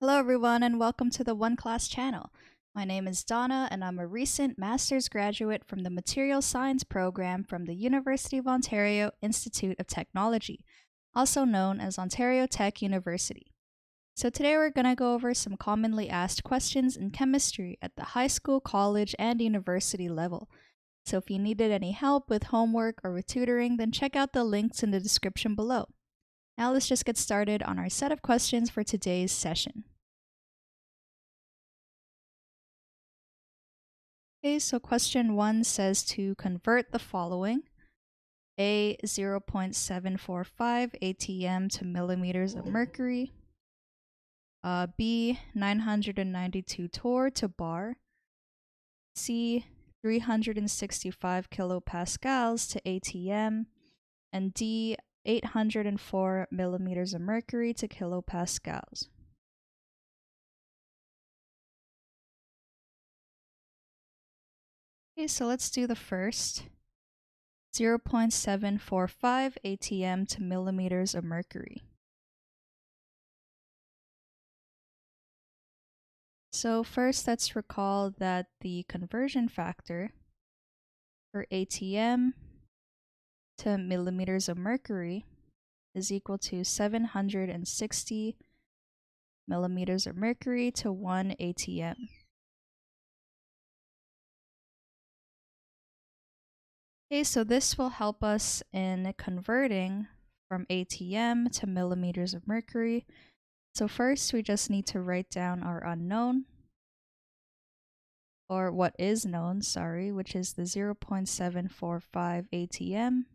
Hello everyone and welcome to the OneClass channel. My name is Donna and I'm a recent master's graduate from the Material Science program from the University of Ontario Institute of Technology, also known as Ontario Tech University. So today we're going to go over some commonly asked questions in chemistry at the high school, college, and university level. So if you needed any help with homework or with tutoring, then check out the links in the description below. Now let's just get started on our set of questions for today's session. Okay, so question 1 says to convert the following: A 0.745 atm to millimeters of mercury, B 992 torr to bar, C 365 kilopascals to atm, and D 804 millimeters of mercury to kilopascals. Okay, so let's do the first. 0.745 atm to millimeters of mercury. So first, let's recall that the conversion factor for atm to millimeters of mercury is equal to 760 millimeters of mercury to 1 atm. Okay, so this will help us in converting from atm to millimeters of mercury. So first, we just need to write down our unknown, or what is known, sorry, which is the 0.745 atm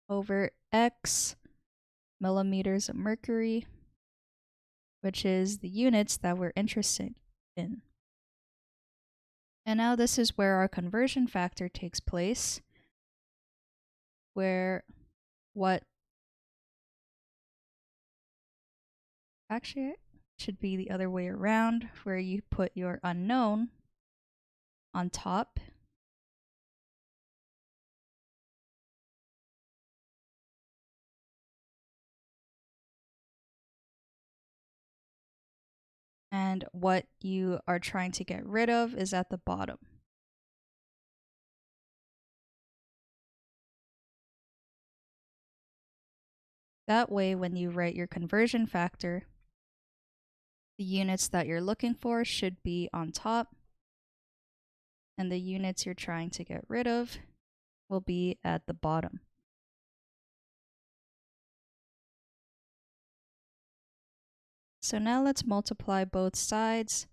over x millimeters of mercury, which is the units that we're interested in. And now this is where our conversion factor takes place, where actually it should be the other way around, where you put your unknown on top and what you are trying to get rid of is at the bottom. That way, when you write your conversion factor, the units that you're looking for should be on top, and the units you're trying to get rid of will be at the bottom. So now let's multiply both sides.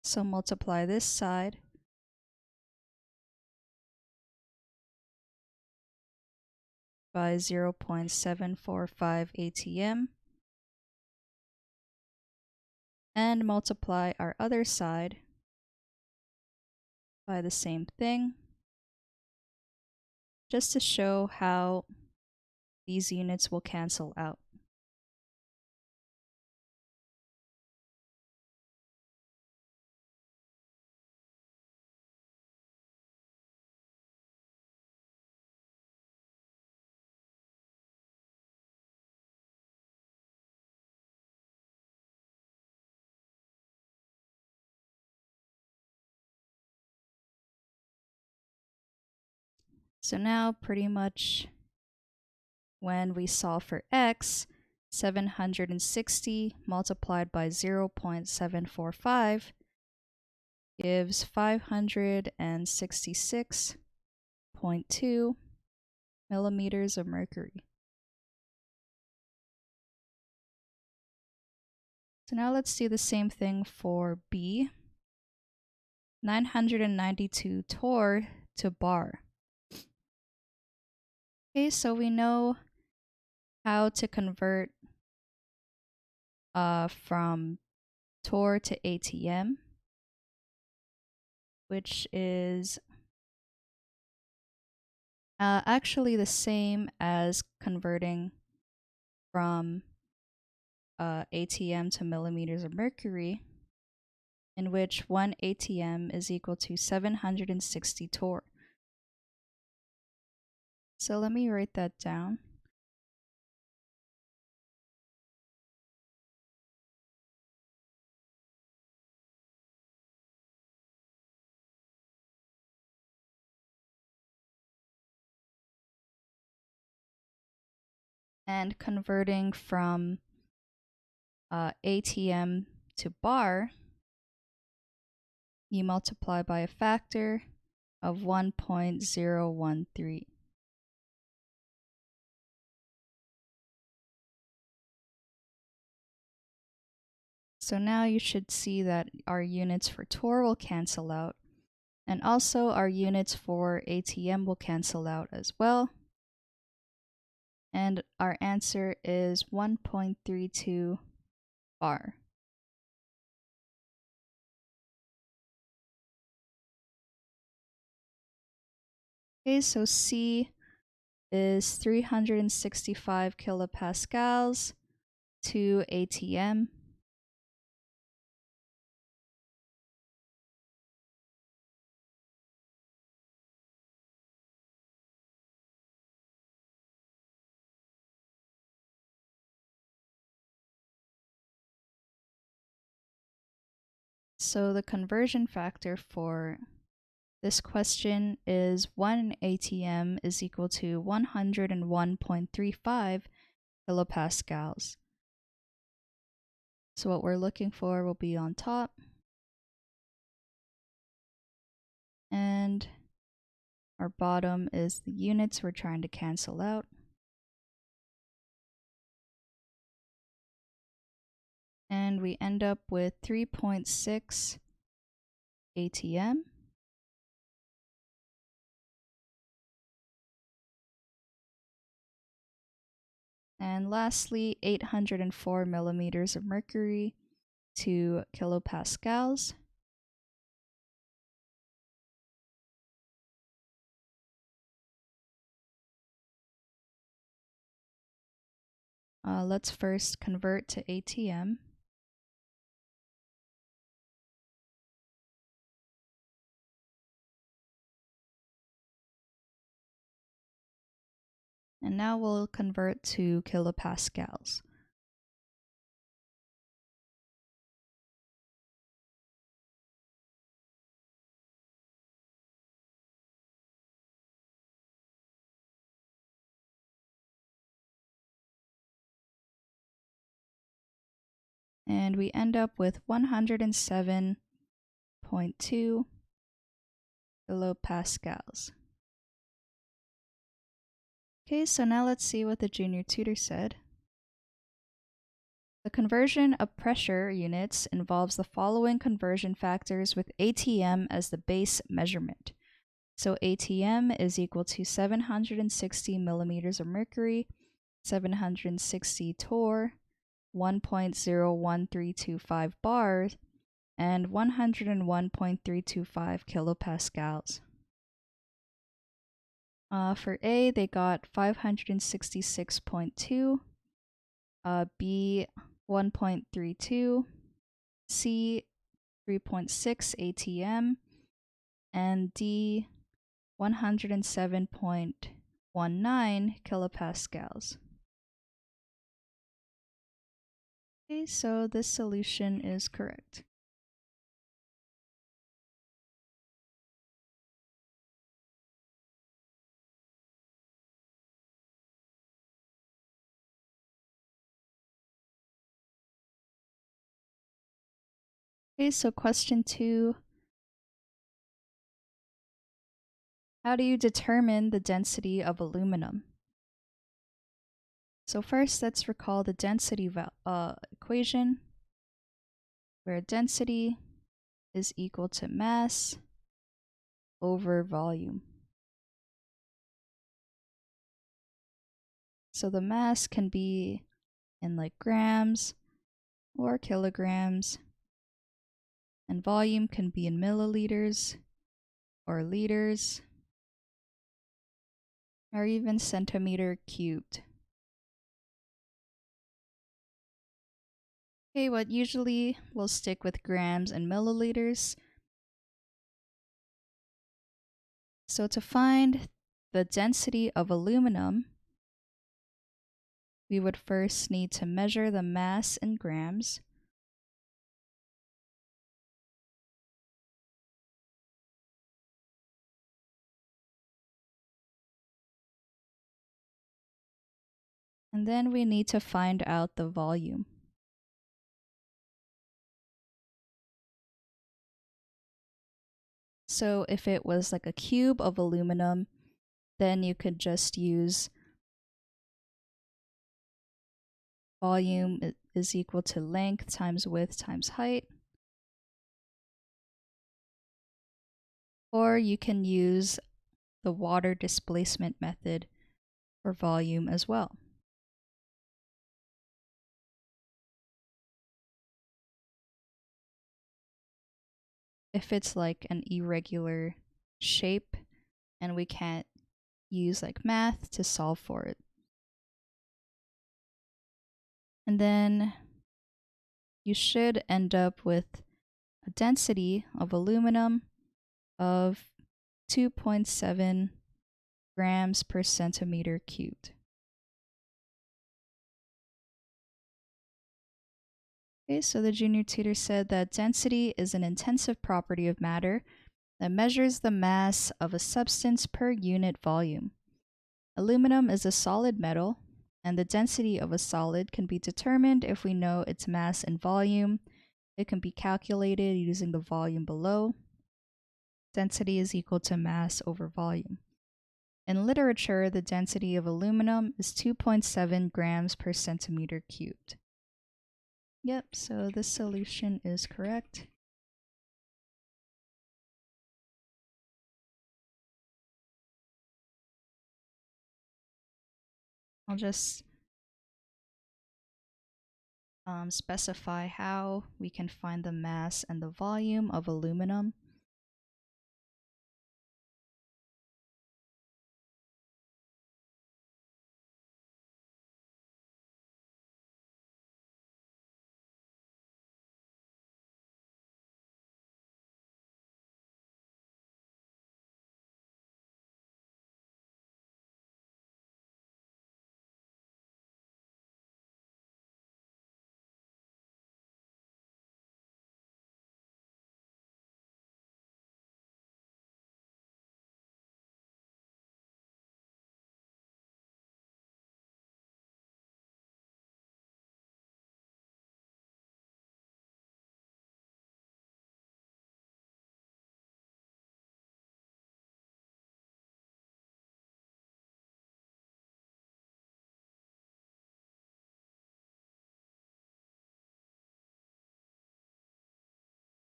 So multiply this side by 0.745 atm and multiply our other side by the same thing, just to show how these units will cancel out. So now pretty much when we solve for x, 760 multiplied by 0.745 gives 566.2 millimeters of mercury. So now let's do the same thing for B. 992 torr to bar. Okay, so we know how to convert from torr to atm, which is actually the same as converting from atm to millimeters of mercury. in which 1 ATM is equal to 760 torr. So let me write that down. And converting from ATM to bar, you multiply by a factor of 1.013. So now you should see that our units for torr will cancel out, and also our units for ATM will cancel out as well. And our answer is 1.32 bar. Okay, so C is 365 kilopascals to ATM. So the conversion factor for this question is 1 ATM is equal to 101.35 kilopascals. So what we're looking for will be on top. And our bottom is the units we're trying to cancel out. And we end up with 3.6 ATM. And lastly, 804 millimeters of mercury to kilopascals. Let's first convert to ATM. And now we'll convert to kilopascals. And we end up with 107.2 kilopascals. Okay, so now let's see what the junior tutor said. The conversion of pressure units involves the following conversion factors with ATM as the base measurement. So ATM is equal to 760 millimeters of mercury, 760 torr, 1.01325 bars, and 101.325 kilopascals. For A, they got 566.2, B 1.32, C 3.6 ATM, and D 107.19 kilopascals. Okay, so this solution is correct. Okay, so question 2. How do you determine the density of aluminum? So first, let's recall the density equation, where density is equal to mass over volume. So the mass can be in like grams or kilograms, and volume can be in milliliters or liters or even centimeter cubed. Okay, what usually we'll stick with grams and milliliters. So to find the density of aluminum, we would first need to measure the mass in grams. And then we need to find out the volume. So if it was like a cube of aluminum, then you could just use volume is equal to length times width times height. Or you can use the water displacement method for volume as well. If it's like an irregular shape and we can't use like math to solve for it. And then you should end up with a density of aluminum of 2.7 grams per centimeter cubed. Okay, so the junior tutor said that density is an intensive property of matter that measures the mass of a substance per unit volume. Aluminum is a solid metal, and the density of a solid can be determined if we know its mass and volume. It can be calculated using the volume below. Density is equal to mass over volume. In literature, the density of aluminum is 2.7 grams per centimeter cubed. Yep, so this solution is correct. I'll just specify how we can find the mass and the volume of aluminum.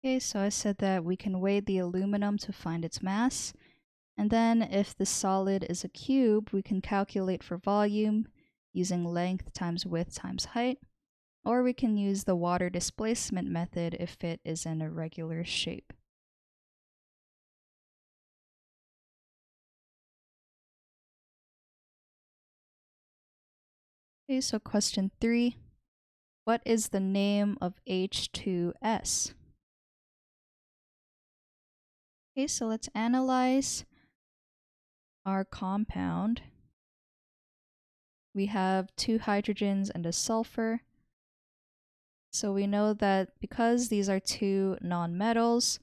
Okay, so I said that we can weigh the aluminum to find its mass. And then if the solid is a cube, we can calculate for volume using length times width times height. Or we can use the water displacement method if it is in a regular shape. Okay, so question 3. What is the name of H2S? Okay, so let's analyze our compound. We have 2 hydrogens and a sulfur. So we know that because these are 2 nonmetals,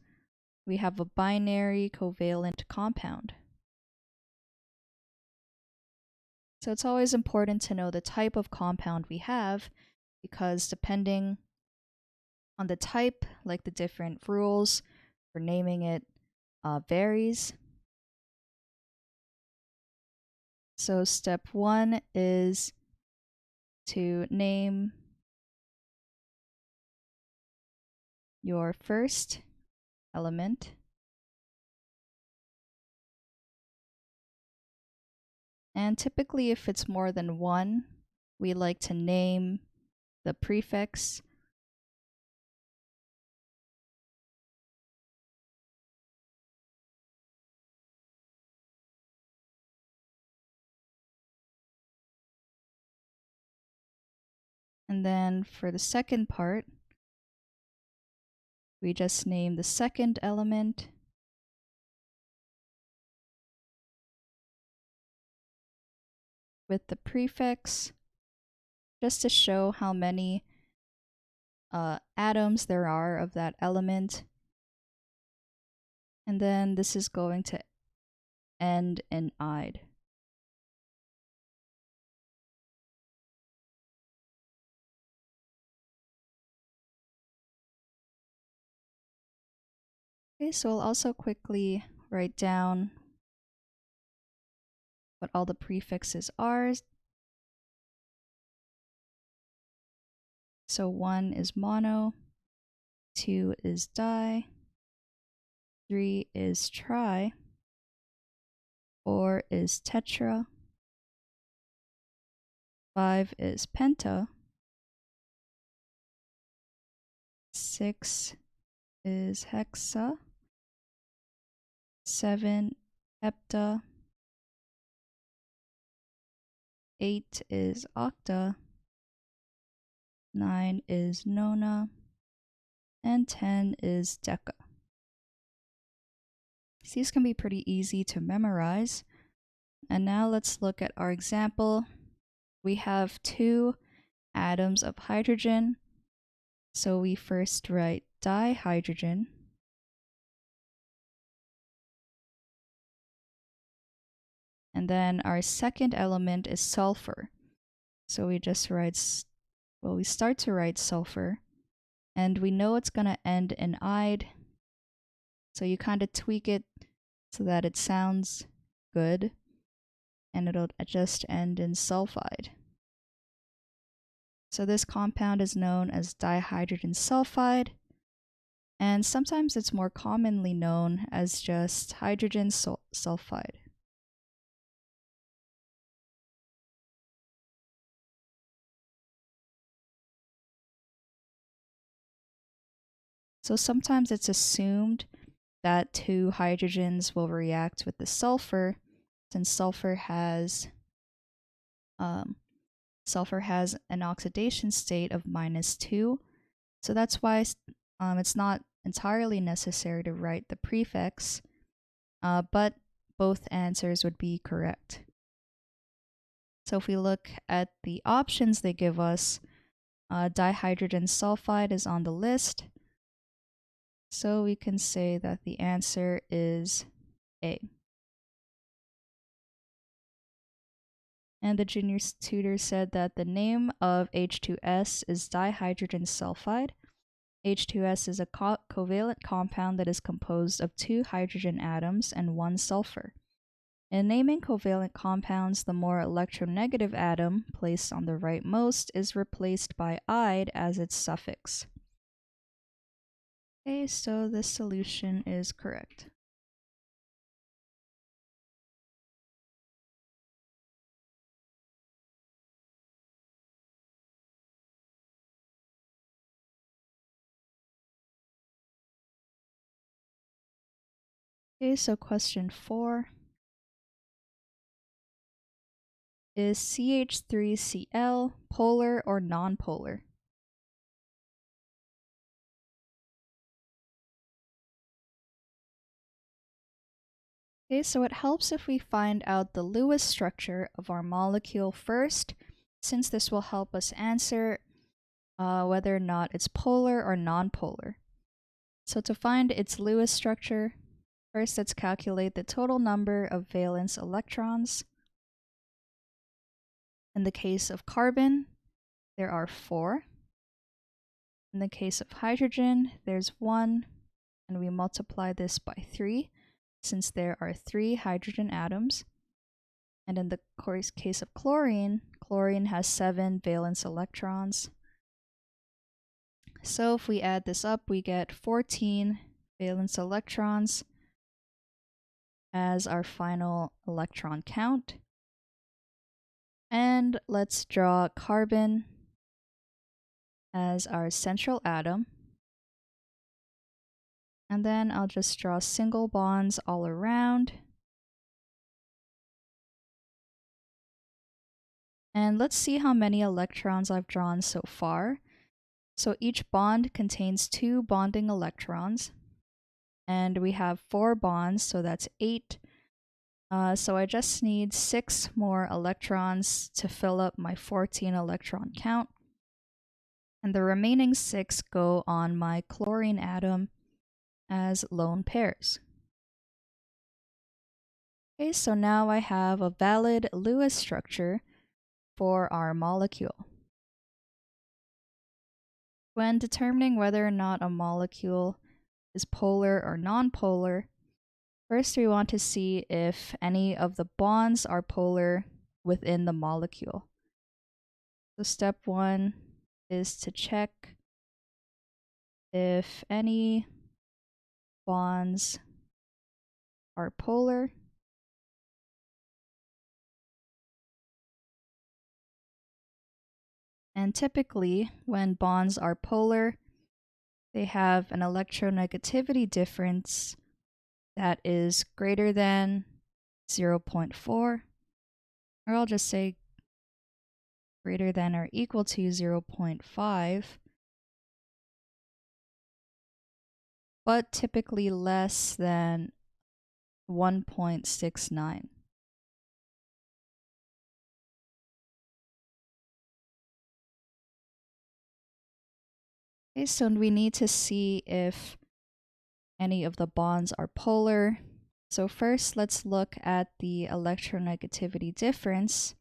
we have a binary covalent compound. So it's always important to know the type of compound we have, because depending on the type, like the different rules for naming it varies. So step 1 is to name your first element. And typically if it's more than 1, we like to name the prefix. And then for the second part, we just name the second element with the prefix, just to show how many atoms there are of that element. And then this is going to end in "ide." Okay, so I'll also quickly write down what all the prefixes are. So 1 is mono, 2 is di, 3 is tri, 4 is tetra, 5 is penta, 6 is hexa, 7 hepta, 8 is octa, 9 is nona, and 10 is deca. These can be pretty easy to memorize. And now let's look at our example. We have 2 atoms of hydrogen. So we first write dihydrogen. And then our second element is sulfur. So we just write, well, we start to write sulfur. And we know it's going to end in "ide." So you kind of tweak it so that it sounds good. And it'll just end in sulfide. So this compound is known as dihydrogen sulfide. And sometimes it's more commonly known as just hydrogen sulfide. So sometimes it's assumed that 2 hydrogens will react with the sulfur, since sulfur has an oxidation state of -2. So that's why it's not entirely necessary to write the prefix, but both answers would be correct. So if we look at the options they give us, dihydrogen sulfide is on the list. So we can say that the answer is A. And the junior tutor said that the name of H2S is dihydrogen sulfide. H2S is a covalent compound that is composed of 2 hydrogen atoms and 1 sulfur. In naming covalent compounds, the more electronegative atom, placed on the rightmost, is replaced by "ide" as its suffix. Okay, so this solution is correct. Okay, so question 4. Is CH3Cl polar or nonpolar? Okay, so it helps if we find out the Lewis structure of our molecule first, since this will help us answer whether or not it's polar or nonpolar. So to find its Lewis structure, first let's calculate the total number of valence electrons. In the case of carbon, there are 4. In the case of hydrogen, there's 1, and we multiply this by 3, since there are 3 hydrogen atoms. And in the case of chlorine, chlorine has 7 valence electrons. So if we add this up, we get 14 valence electrons as our final electron count. And let's draw carbon as our central atom. And then I'll just draw single bonds all around. And let's see how many electrons I've drawn so far. So each bond contains 2 bonding electrons. And we have 4 bonds, so that's 8. So I just need 6 more electrons to fill up my 14 electron count. And the remaining 6 go on my chlorine atom as lone pairs. Okay, so now I have a valid Lewis structure for our molecule. When determining whether or not a molecule is polar or nonpolar, first we want to see if any of the bonds are polar within the molecule. So step 1 is to check if any bonds are polar. And typically, when bonds are polar, they have an electronegativity difference that is greater than 0.4, or I'll just say greater than or equal to 0.5, but typically less than 1.69. Okay, so we need to see if any of the bonds are polar. So first, let's look at the electronegativity difference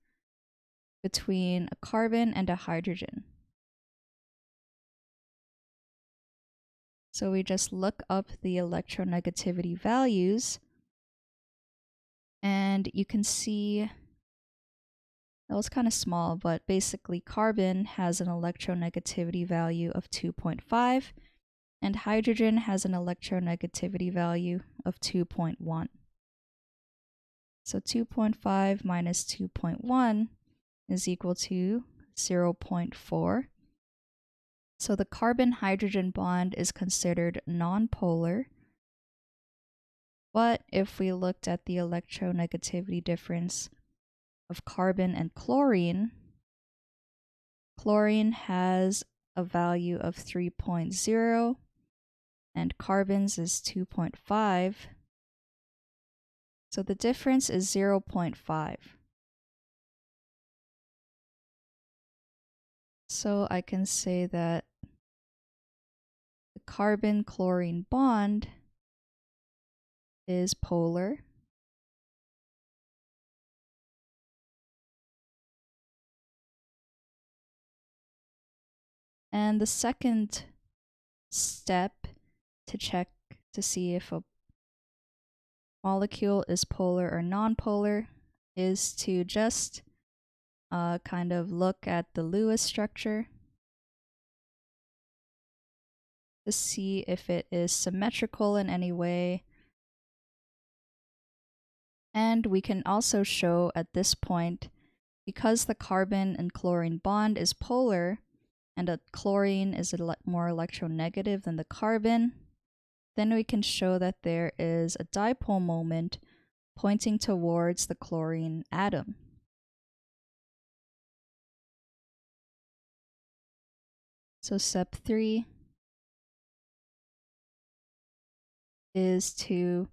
between a carbon and a hydrogen. So we just look up the electronegativity values, and you can see that was kind of small, but basically carbon has an electronegativity value of 2.5, and hydrogen has an electronegativity value of 2.1. So 2.5 minus 2.1 is equal to 0.4. So the carbon-hydrogen bond is considered nonpolar. But if we looked at the electronegativity difference of carbon and chlorine, chlorine has a value of 3.0 and carbon's is 2.5. So the difference is 0.5. So I can say that the carbon-chlorine bond is polar. And the second step to check to see if a molecule is polar or nonpolar is to just kind of look at the Lewis structure to see if it is symmetrical in any way. And we can also show at this point, because the carbon and chlorine bond is polar, and a chlorine is more electronegative than the carbon, then we can show that there is a dipole moment pointing towards the chlorine atom. So step 3 is to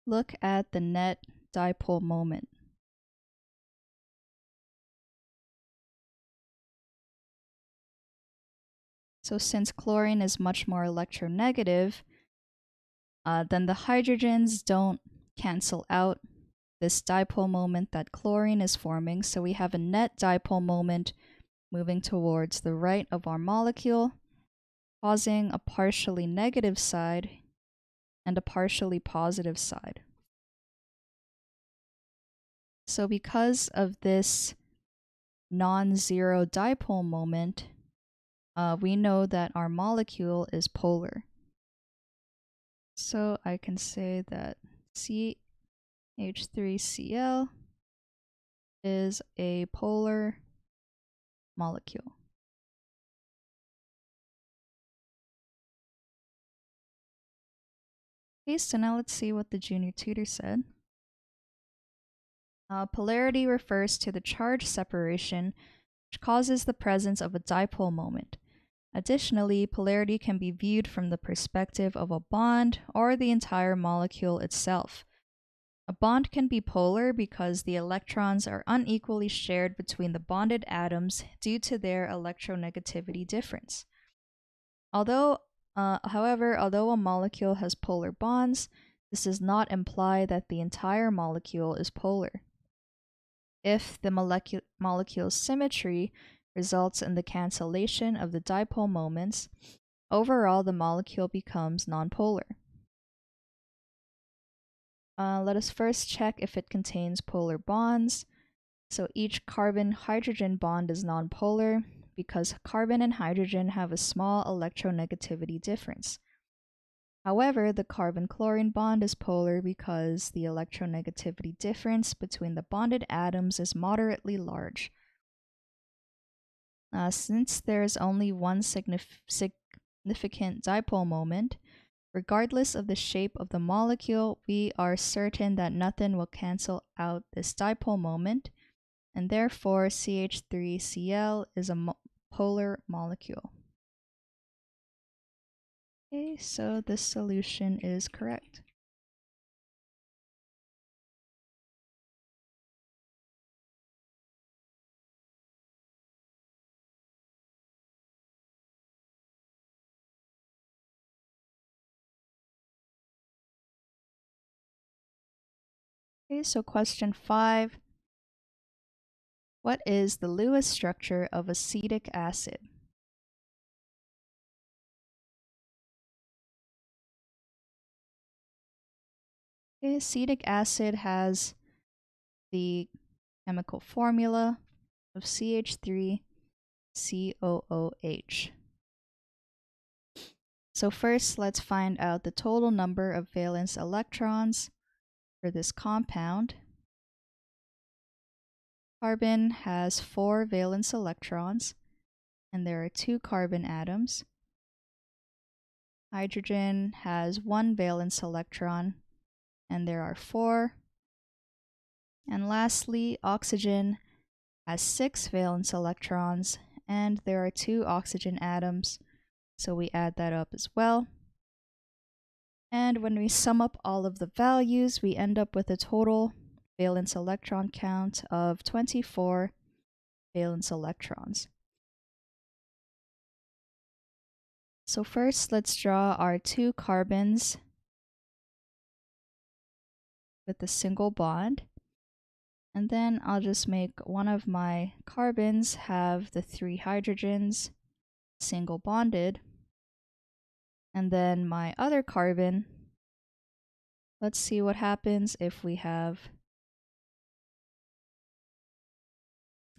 look at the net dipole moment. So since chlorine is much more electronegative, then the hydrogens don't cancel out this dipole moment that chlorine is forming. So we have a net dipole moment moving towards the right of our molecule, causing a partially negative side and a partially positive side. So because of this non-zero dipole moment, we know that our molecule is polar. So I can say that CH3Cl is a polar molecule. Okay, so now let's see what the junior tutor said. Polarity refers to the charge separation, which causes the presence of a dipole moment. Additionally, polarity can be viewed from the perspective of a bond or the entire molecule itself. A bond can be polar because the electrons are unequally shared between the bonded atoms due to their electronegativity difference. However, although a molecule has polar bonds, this does not imply that the entire molecule is polar. If the molecule's symmetry results in the cancellation of the dipole moments, overall the molecule becomes nonpolar. Let us first check if it contains polar bonds. So each carbon-hydrogen bond is nonpolar because carbon and hydrogen have a small electronegativity difference. However, the carbon-chlorine bond is polar because the electronegativity difference between the bonded atoms is moderately large. Since there is only one significant dipole moment, regardless of the shape of the molecule, we are certain that nothing will cancel out this dipole moment, and therefore CH3Cl is a polar molecule. Okay, so this solution is correct. Okay, so question 5. What is the Lewis structure of acetic acid? Okay, acetic acid has the chemical formula of CH3COOH. So first, let's find out the total number of valence electrons for this compound. Carbon has 4 valence electrons, and there are 2 carbon atoms. Hydrogen has 1 valence electron, and there are 4. And lastly, oxygen has 6 valence electrons, and there are 2 oxygen atoms, so we add that up as well. And when we sum up all of the values, we end up with a total valence electron count of 24 valence electrons. So first, let's draw our 2 carbons with a single bond. And then I'll just make one of my carbons have the 3 hydrogens single bonded. And then my other carbon, let's see what happens if we have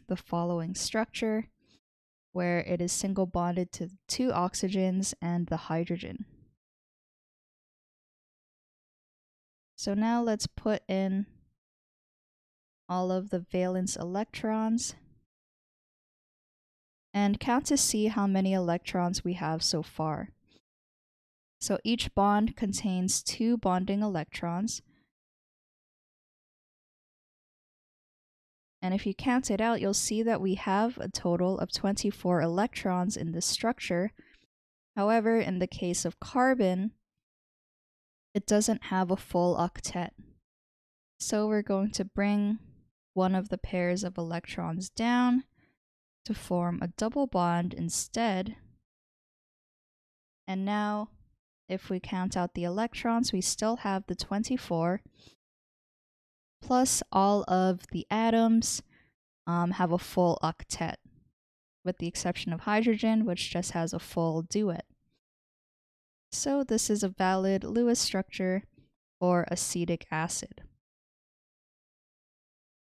the following structure, where it is single bonded to 2 oxygens and the hydrogen. So now let's put in all of the valence electrons and count to see how many electrons we have so far. So each bond contains 2 bonding electrons. And if you count it out, you'll see that we have a total of 24 electrons in this structure. However, in the case of carbon, it doesn't have a full octet. So we're going to bring one of the pairs of electrons down to form a double bond instead. And now, if we count out the electrons, we still have the 24, plus all of the atoms have a full octet, with the exception of hydrogen, which just has a full duet. So this is a valid Lewis structure for acetic acid.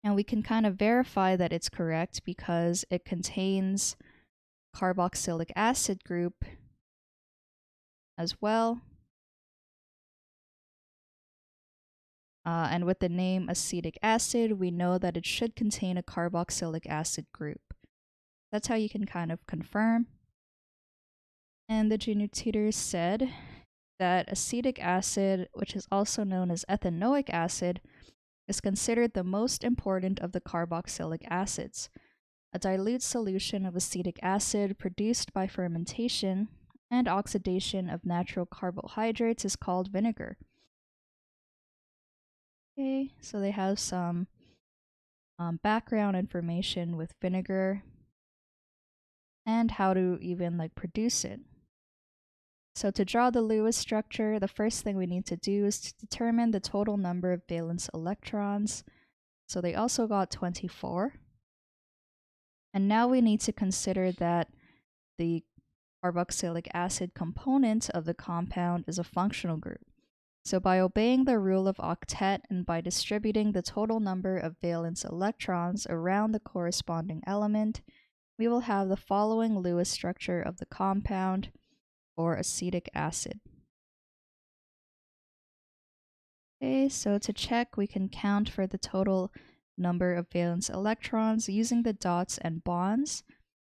And we can kind of verify that it's correct because it contains carboxylic acid group as well. And with the name acetic acid, we know that it should contain a carboxylic acid group. That's how you can kind of confirm. And the junior tutor said that acetic acid, which is also known as ethanoic acid, is considered the most important of the carboxylic acids. A dilute solution of acetic acid produced by fermentation and oxidation of natural carbohydrates is called vinegar. Okay, so they have some background information with vinegar and how to even produce it. So to draw the Lewis structure, the first thing we need to do is to determine the total number of valence electrons. So they also got 24. And now we need to consider that the carboxylic acid component of the compound is a functional group. So by obeying the rule of octet and by distributing the total number of valence electrons around the corresponding element, we will have the following Lewis structure of the compound, or acetic acid. Okay, so to check, we can count for the total number of valence electrons using the dots and bonds,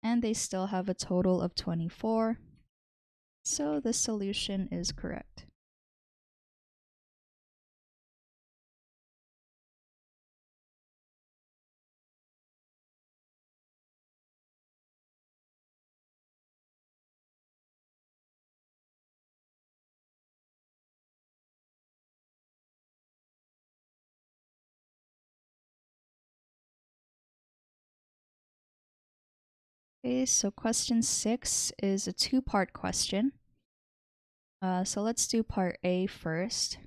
and they still have a total of 24. So the solution is correct. Okay, so question 6 is a two-part question. So let's do part A first.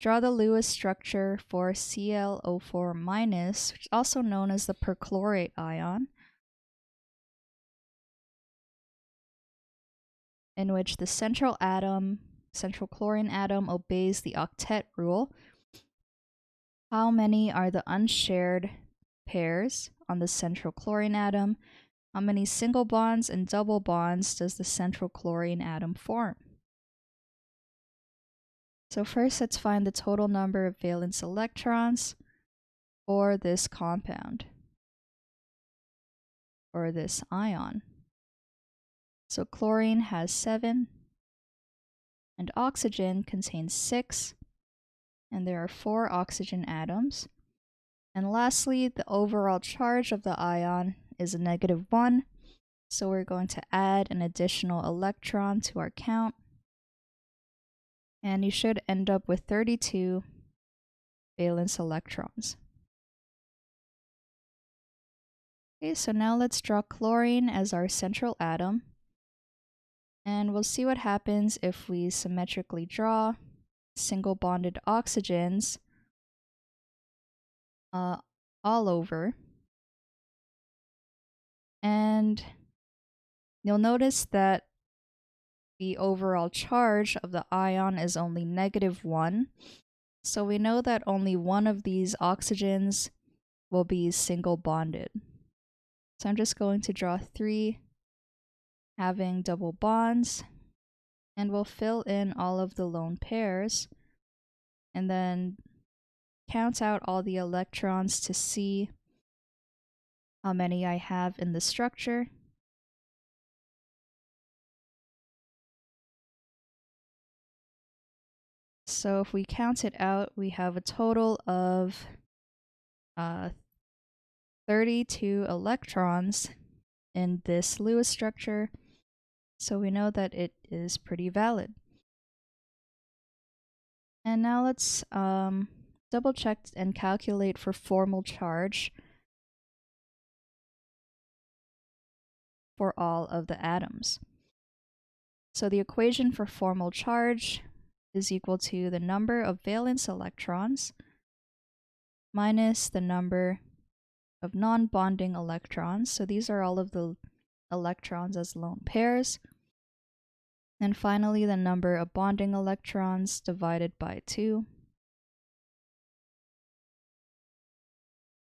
Draw the Lewis structure for ClO4-, which is also known as the perchlorate ion, in which the central chlorine atom obeys the octet rule. How many are the unshared pairs on the central chlorine atom? How many single bonds and double bonds does the central chlorine atom form? So first, let's find the total number of valence electrons for this compound, or this ion. So chlorine has 7, and oxygen contains 6, and there are 4 oxygen atoms. And lastly, the overall charge of the ion is a -1, so we're going to add an additional electron to our count, and you should end up with 32 valence electrons. Okay, so now let's draw chlorine as our central atom, and we'll see what happens if we symmetrically draw single bonded oxygens all over. And you'll notice that the overall charge of the ion is only -1. So we know that only one of these oxygens will be single bonded. So I'm just going to draw 3 having double bonds, and we'll fill in all of the lone pairs, and then count out all the electrons to see how many I have in the structure. So if we count it out, we have a total of 32 electrons in this Lewis structure, so we know that it is pretty valid. And now let's double check and calculate for formal charge for all of the atoms. So the equation for formal charge is equal to the number of valence electrons minus the number of non-bonding electrons. So these are all of the electrons as lone pairs. And finally, the number of bonding electrons divided by 2.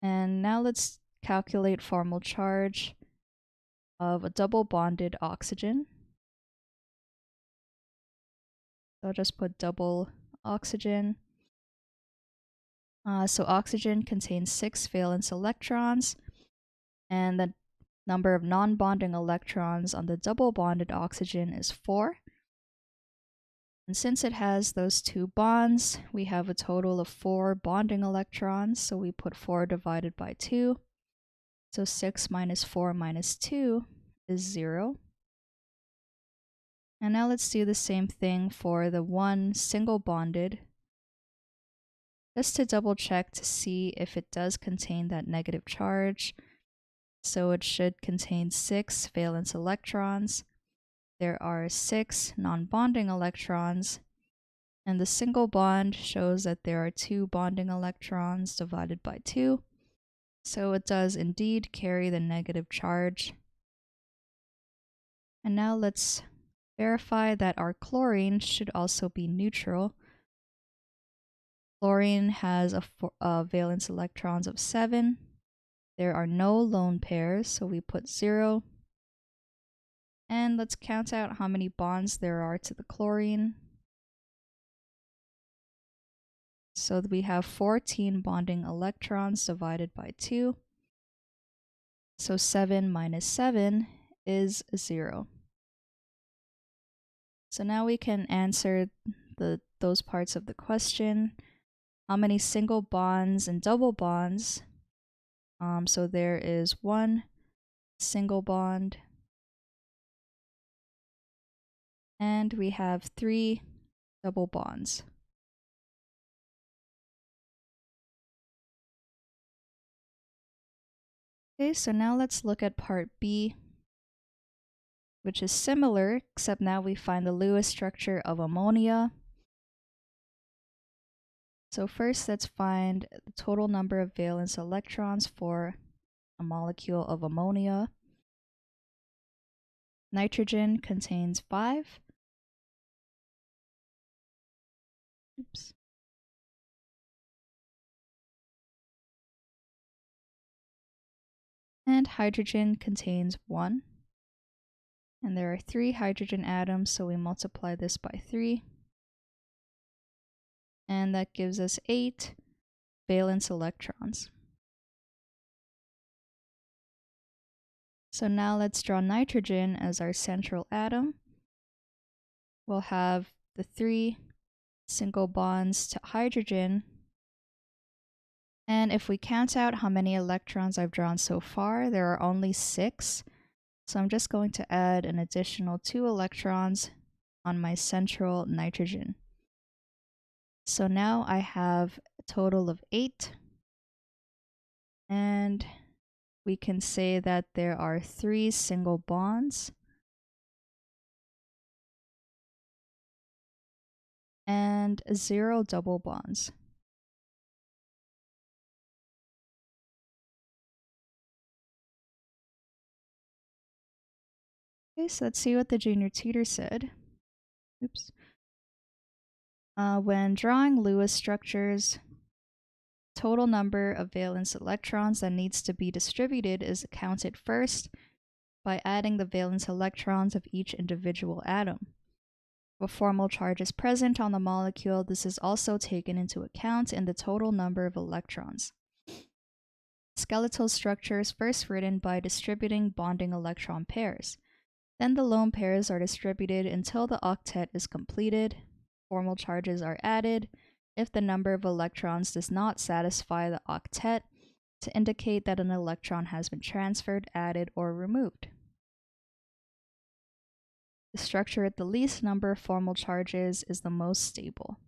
And now let's calculate formal charge of a double bonded oxygen. So I'll just put double oxygen. So oxygen contains 6 valence electrons, and the number of non-bonding electrons on the double bonded oxygen is 4. And since it has those 2 bonds, we have a total of 4 bonding electrons, so we put 4 divided by 2. So 6 minus 4 minus 2 is 0. And now let's do the same thing for the 1 single bonded, just to double check to see if it does contain that negative charge. So it should contain 6 valence electrons. There are 6 non-bonding electrons, and the single bond shows that there are 2 bonding electrons divided by 2. So it does indeed carry the negative charge. And now let's verify that our chlorine should also be neutral. Chlorine has a valence electrons of 7. There are no lone pairs, so we put 0. And let's count out how many bonds there are to the chlorine. So we have 14 bonding electrons divided by 2. So 7 minus 7 is 0. So now we can answer those parts of the question. How many single bonds and double bonds? So there is 1 single bond, and we have 3 double bonds. Okay, so now let's look at part B, which is similar, except now we find the Lewis structure of ammonia. So first, let's find the total number of valence electrons for a molecule of ammonia. Nitrogen contains 5. Oops. And hydrogen contains 1. And there are 3 hydrogen atoms, so we multiply this by 3. And that gives us 8 valence electrons. So now let's draw nitrogen as our central atom. We'll have the 3 single bonds to hydrogen. And if we count out how many electrons I've drawn so far, there are only 6. So I'm just going to add an additional 2 electrons on my central nitrogen. So now I have a total of 8. And we can say that there are 3 single bonds and 0 double bonds. Okay, so let's see what the junior tutor said. Oops. When drawing Lewis structures, total number of valence electrons that needs to be distributed is counted first by adding the valence electrons of each individual atom. If a formal charge is present on the molecule, this is also taken into account in the total number of electrons. Skeletal structure is first written by distributing bonding electron pairs. Then the lone pairs are distributed until the octet is completed. Formal charges are added if the number of electrons does not satisfy the octet to indicate that an electron has been transferred, added, or removed. The structure with the least number of formal charges is the most stable.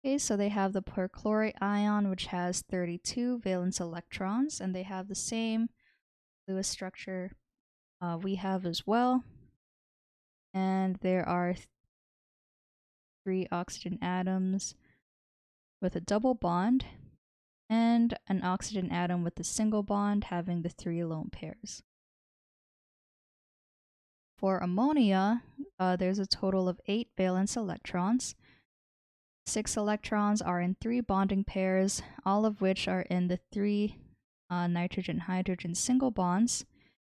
Okay, so they have the perchlorate ion, which has 32 valence electrons, and they have the same Lewis structure we have as well. And there are 3 oxygen atoms with a double bond, and an oxygen atom with a single bond having the 3 lone pairs. For ammonia, there's a total of 8 valence electrons. 6 electrons are in 3 bonding pairs, all of which are in the 3 nitrogen-hydrogen single bonds,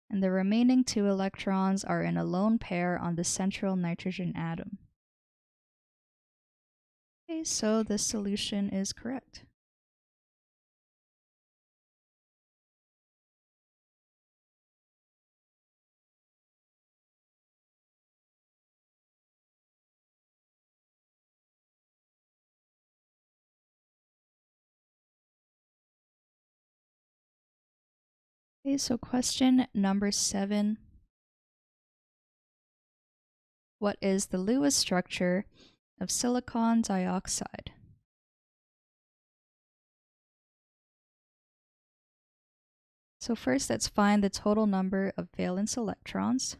and the remaining 2 electrons are in a lone pair on the central nitrogen atom. Okay, so this solution is correct. Okay, so question number 7. What is the Lewis structure of silicon dioxide? So first, let's find the total number of valence electrons.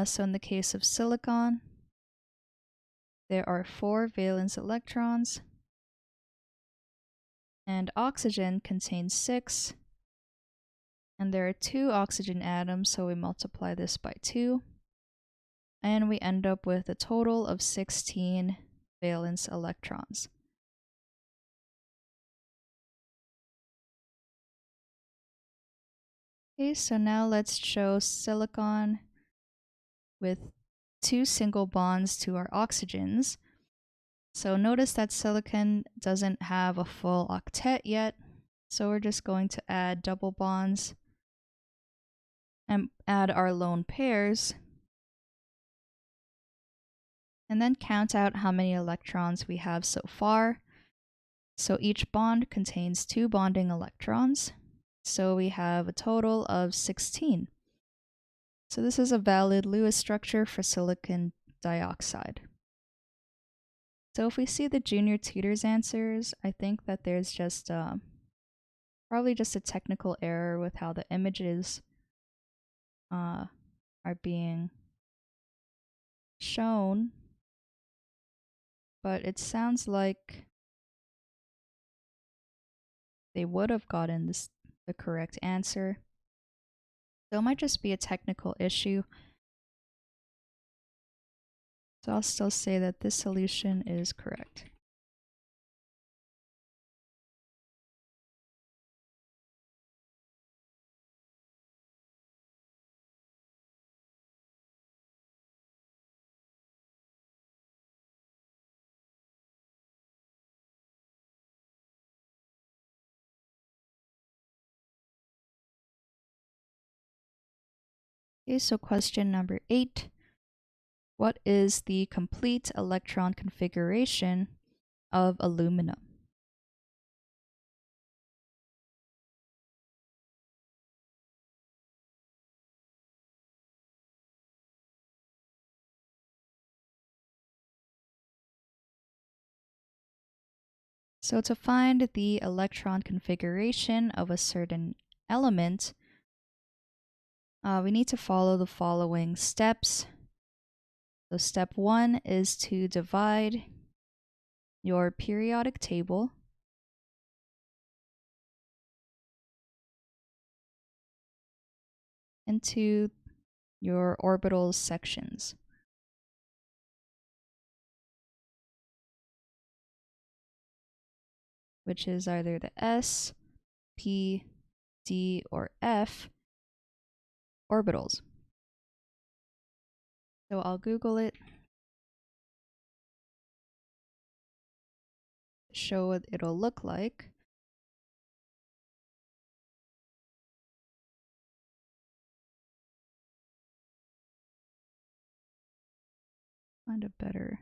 So in the case of silicon, there are 4 valence electrons, and oxygen contains 6, and there are 2 oxygen atoms, so we multiply this by 2, and we end up with a total of 16 valence electrons. Okay, so now let's show silicon with 2 single bonds to our oxygens. So notice that silicon doesn't have a full octet yet, so we're just going to add double bonds and add our lone pairs, and then count out how many electrons we have so far. So each bond contains 2 bonding electrons, so we have a total of 16. So this is a valid Lewis structure for silicon dioxide. So if we see the junior tutor's answers, I think that there's just probably just a technical error with how the images are being shown, but it sounds like they would have gotten the correct answer. So it might just be a technical issue. So I'll still say that this solution is correct. Okay, so question number 8. What is the complete electron configuration of aluminum? So to find the electron configuration of a certain element, we need to follow the following steps. So step 1 is to divide your periodic table into your orbital sections. Which is either the S, P, D, or F orbitals. So I'll Google it, show what it'll look like. Find a better.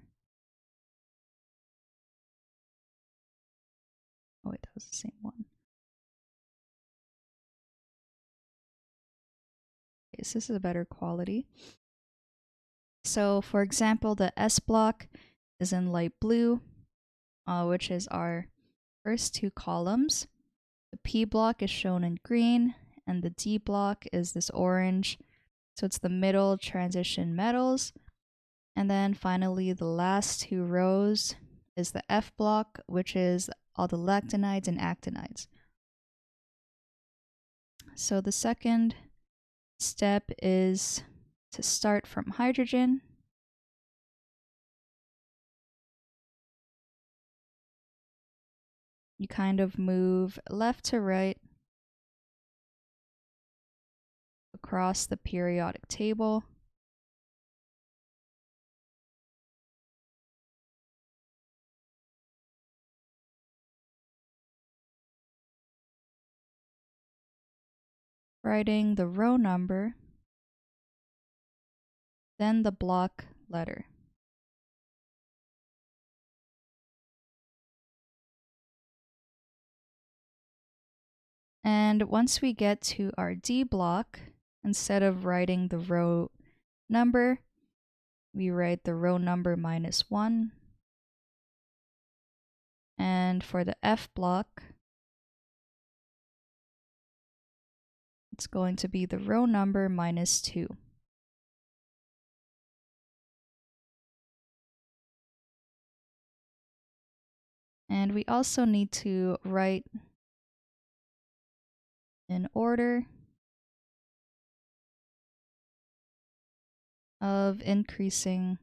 Oh wait, that was the same one. Okay, so this is a better quality. So for example, the S block is in light blue, which is our first 2 columns. The P block is shown in green, and the D block is this orange. So it's the middle transition metals. And then finally, the last 2 rows is the F block, which is all the lactanides and actinides. So the second step is to start from hydrogen. You kind of move left to right across the periodic table. Writing the row number, then the block letter. And once we get to our D block, instead of writing the row number, we write the row number minus 1. And for the F block, it's going to be the row number minus 2. And we also need to write in order of increasing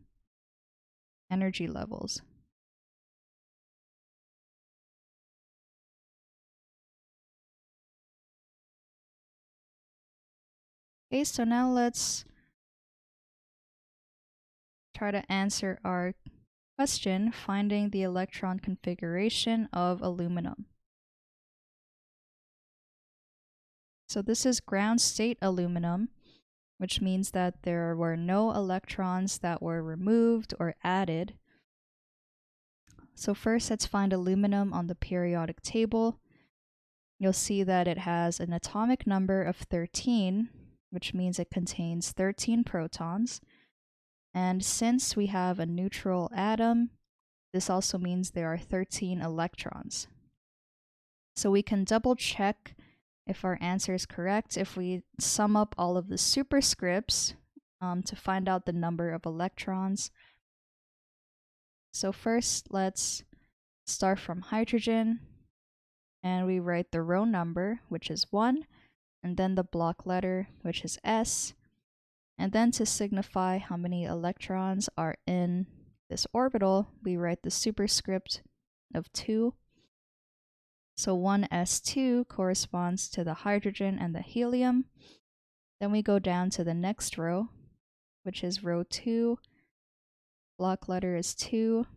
energy levels. Okay, so now let's try to answer our question, finding the electron configuration of aluminum. So this is ground state aluminum, which means that there were no electrons that were removed or added. So first, let's find aluminum on the periodic table. You'll see that it has an atomic number of 13, which means it contains 13 protons. And since we have a neutral atom, this also means there are 13 electrons. So we can double check if our answer is correct if we sum up all of the superscripts to find out the number of electrons. So first, let's start from hydrogen, and we write the row number, which is 1, and then the block letter, which is S. And then to signify how many electrons are in this orbital, we write the superscript of 2. So 1s2 corresponds to the hydrogen and the helium. Then we go down to the next row, which is row 2. Block letter is 2.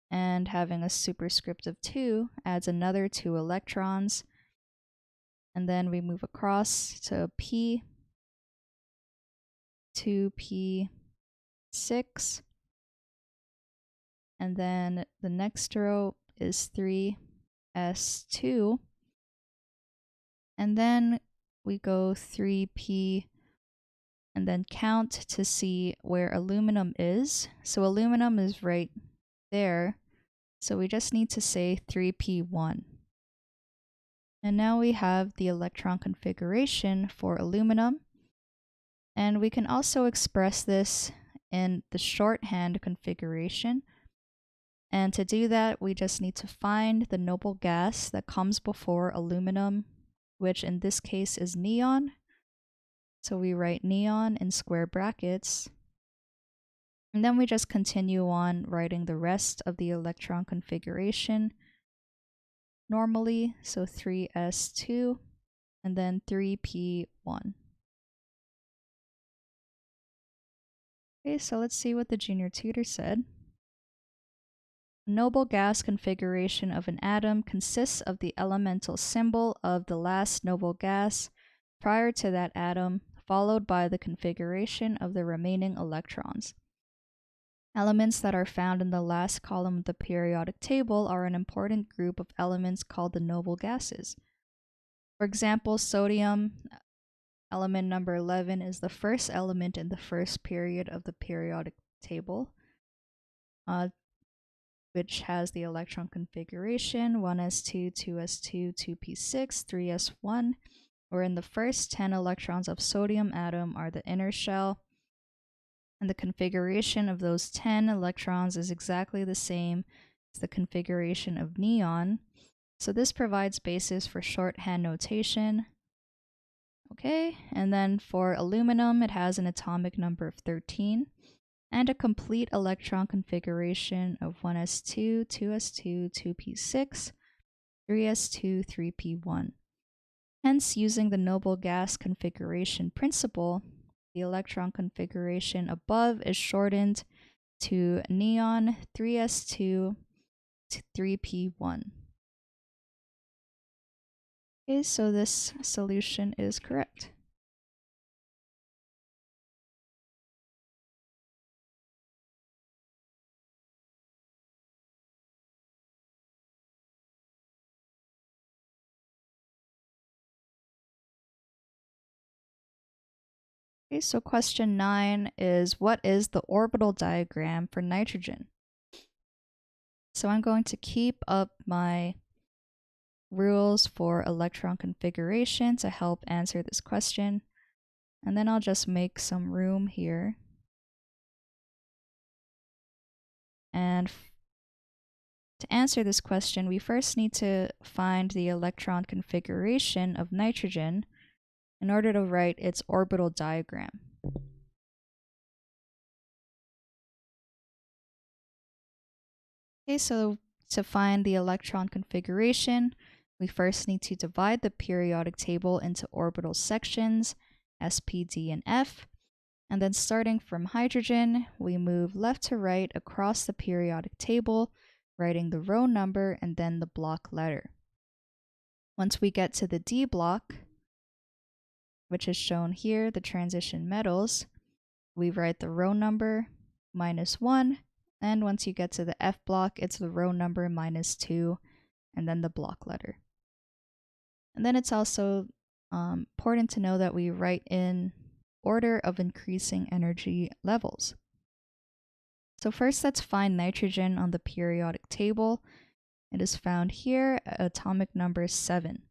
And having a superscript of 2 adds another 2 electrons. And then we move across to P, 2p6. And then the next row is 3s2. And then we go 3p and then count to see where aluminum is. So aluminum is right there. So we just need to say 3p1. And now we have the electron configuration for aluminum. And we can also express this in the shorthand configuration. And to do that, we just need to find the noble gas that comes before aluminum, which in this case is neon. So we write neon in square brackets. And then we just continue on writing the rest of the electron configuration normally. So 3s2 and then 3p1. Okay, so let's see what the junior tutor said. A noble gas configuration of an atom consists of the elemental symbol of the last noble gas prior to that atom, followed by the configuration of the remaining electrons. Elements that are found in the last column of the periodic table are an important group of elements called the noble gases. For example, sodium, element number 11, is the first element in the first period of the periodic table, which has the electron configuration 1s2, 2s2, 2p6, 3s1, wherein the first 10 electrons of sodium atom are the inner shell, and the configuration of those 10 electrons is exactly the same as the configuration of neon. So this provides basis for shorthand notation. Okay, and then for aluminum, it has an atomic number of 13 and a complete electron configuration of 1s2, 2s2, 2p6, 3s2, 3p1. Hence, using the noble gas configuration principle, the electron configuration above is shortened to neon 3s2 to 3p1. Okay, so this solution is correct. Okay, so question 9 is, what is the orbital diagram for nitrogen? So I'm going to keep up my rules for electron configuration to help answer this question. And then I'll just make some room here. And to answer this question, we first need to find the electron configuration of nitrogen in order to write its orbital diagram. Okay, so to find the electron configuration, we first need to divide the periodic table into orbital sections, S, P, D, and F. And then starting from hydrogen, we move left to right across the periodic table, writing the row number and then the block letter. Once we get to the D block, which is shown here, the transition metals, we write the row number -1. And once you get to the F block, it's the row number -2, and then the block letter. And then it's also important to know that we write in order of increasing energy levels. So first, let's find nitrogen on the periodic table. It is found here at atomic number 7.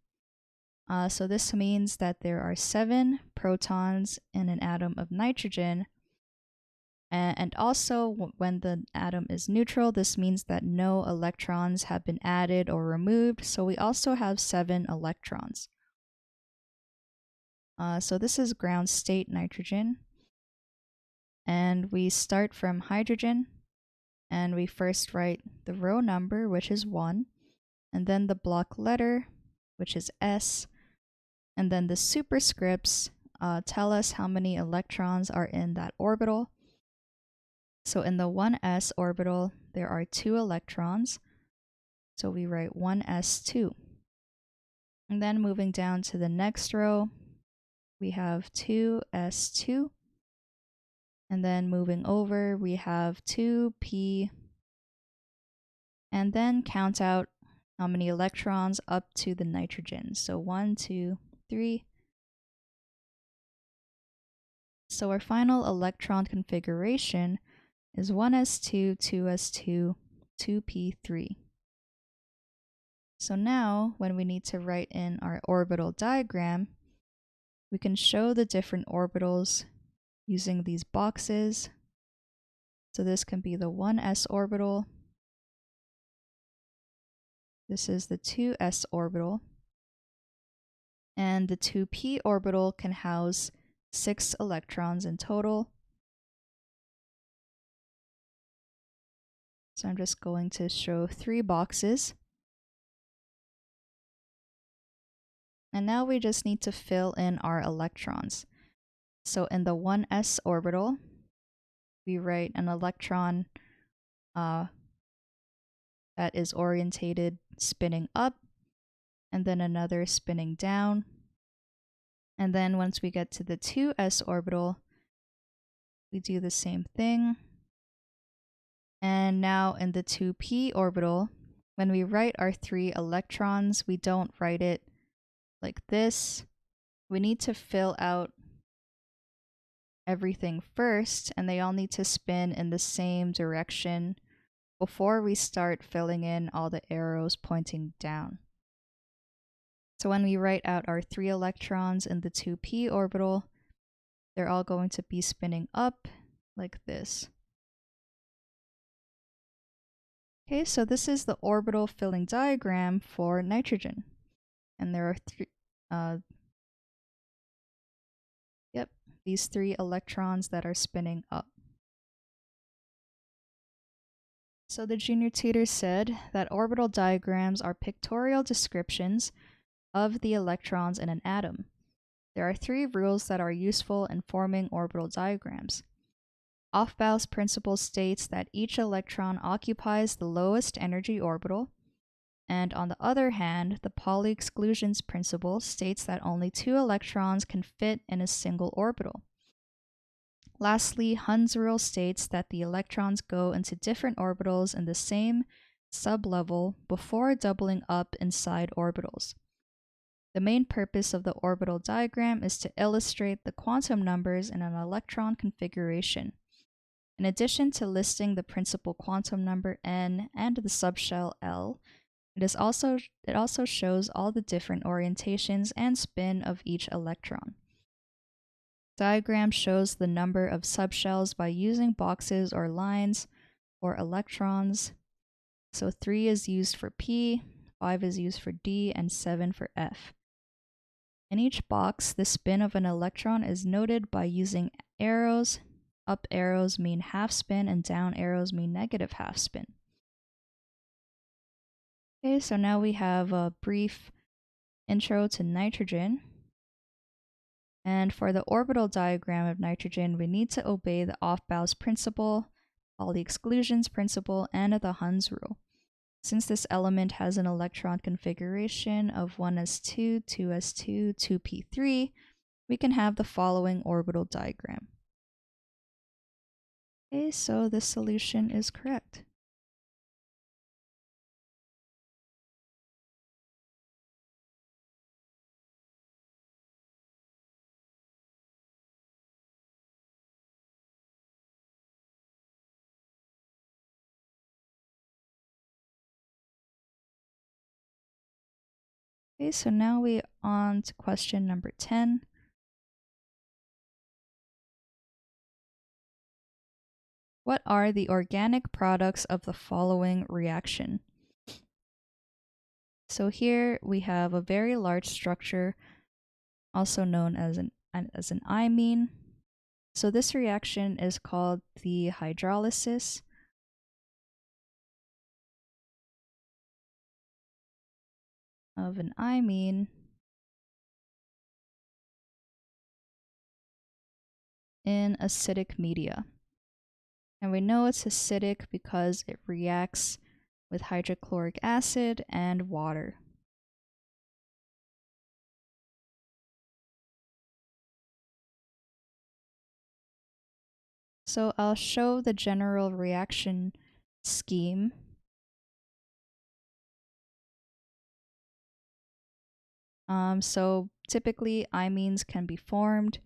So this means that there are 7 protons in an atom of nitrogen. And also, when the atom is neutral, this means that no electrons have been added or removed. So we also have 7 electrons. So this is ground state nitrogen. And we start from hydrogen. And we first write the row number, which is 1. And then the block letter, which is S. And then the superscripts tell us how many electrons are in that orbital. So in the 1s orbital, there are 2 electrons. So we write 1s2. And then moving down to the next row, we have 2s2. And then moving over, we have 2p. And then count out how many electrons up to the nitrogen. So 1, 2, 3. So our final electron configuration is 1s2, 2s2, 2p3. So now, when we need to write in our orbital diagram, we can show the different orbitals using these boxes. So this can be the 1s orbital. This is the 2s orbital. And the 2p orbital can house 6 electrons in total. So I'm just going to show 3 boxes. And now we just need to fill in our electrons. So in the 1s orbital, we write an electron that is orientated spinning up, and then another spinning down. And then once we get to the 2s orbital, we do the same thing. And now in the 2p orbital, when we write our 3 electrons, we don't write it like this. We need to fill out everything first, and they all need to spin in the same direction before we start filling in all the arrows pointing down. So when we write out our 3 electrons in the 2p orbital, they're all going to be spinning up like this. Okay, so this is the orbital filling diagram for nitrogen. And there are these 3 electrons that are spinning up. So the junior tutor said that orbital diagrams are pictorial descriptions of the electrons in an atom. There are 3 rules that are useful in forming orbital diagrams. Aufbau's principle states that each electron occupies the lowest energy orbital, and on the other hand, the Pauli exclusions principle states that only 2 electrons can fit in a single orbital. Lastly, Hund's rule states that the electrons go into different orbitals in the same sublevel before doubling up inside orbitals. The main purpose of the orbital diagram is to illustrate the quantum numbers in an electron configuration. In addition to listing the principal quantum number n and the subshell L, it also shows all the different orientations and spin of each electron. Diagram shows the number of subshells by using boxes or lines for electrons. So 3 is used for P, 5 is used for D, and 7 for F. In each box, the spin of an electron is noted by using arrows. Up arrows mean half spin and down arrows mean negative half spin. Okay, so now we have a brief intro to nitrogen. And for the orbital diagram of nitrogen, we need to obey the Aufbau's principle, Pauli exclusions principle, and the Hund's rule. Since this element has an electron configuration of 1s2, 2s2, 2p3, we can have the following orbital diagram. Okay, so this solution is correct. Okay, so now we on to question number 10. What are the organic products of the following reaction? So here we have a very large structure, also known as an imine. So this reaction is called the hydrolysis of an imine in acidic media. And we know it's acidic because it reacts with hydrochloric acid and water. So I'll show the general reaction scheme. So typically imines can be formed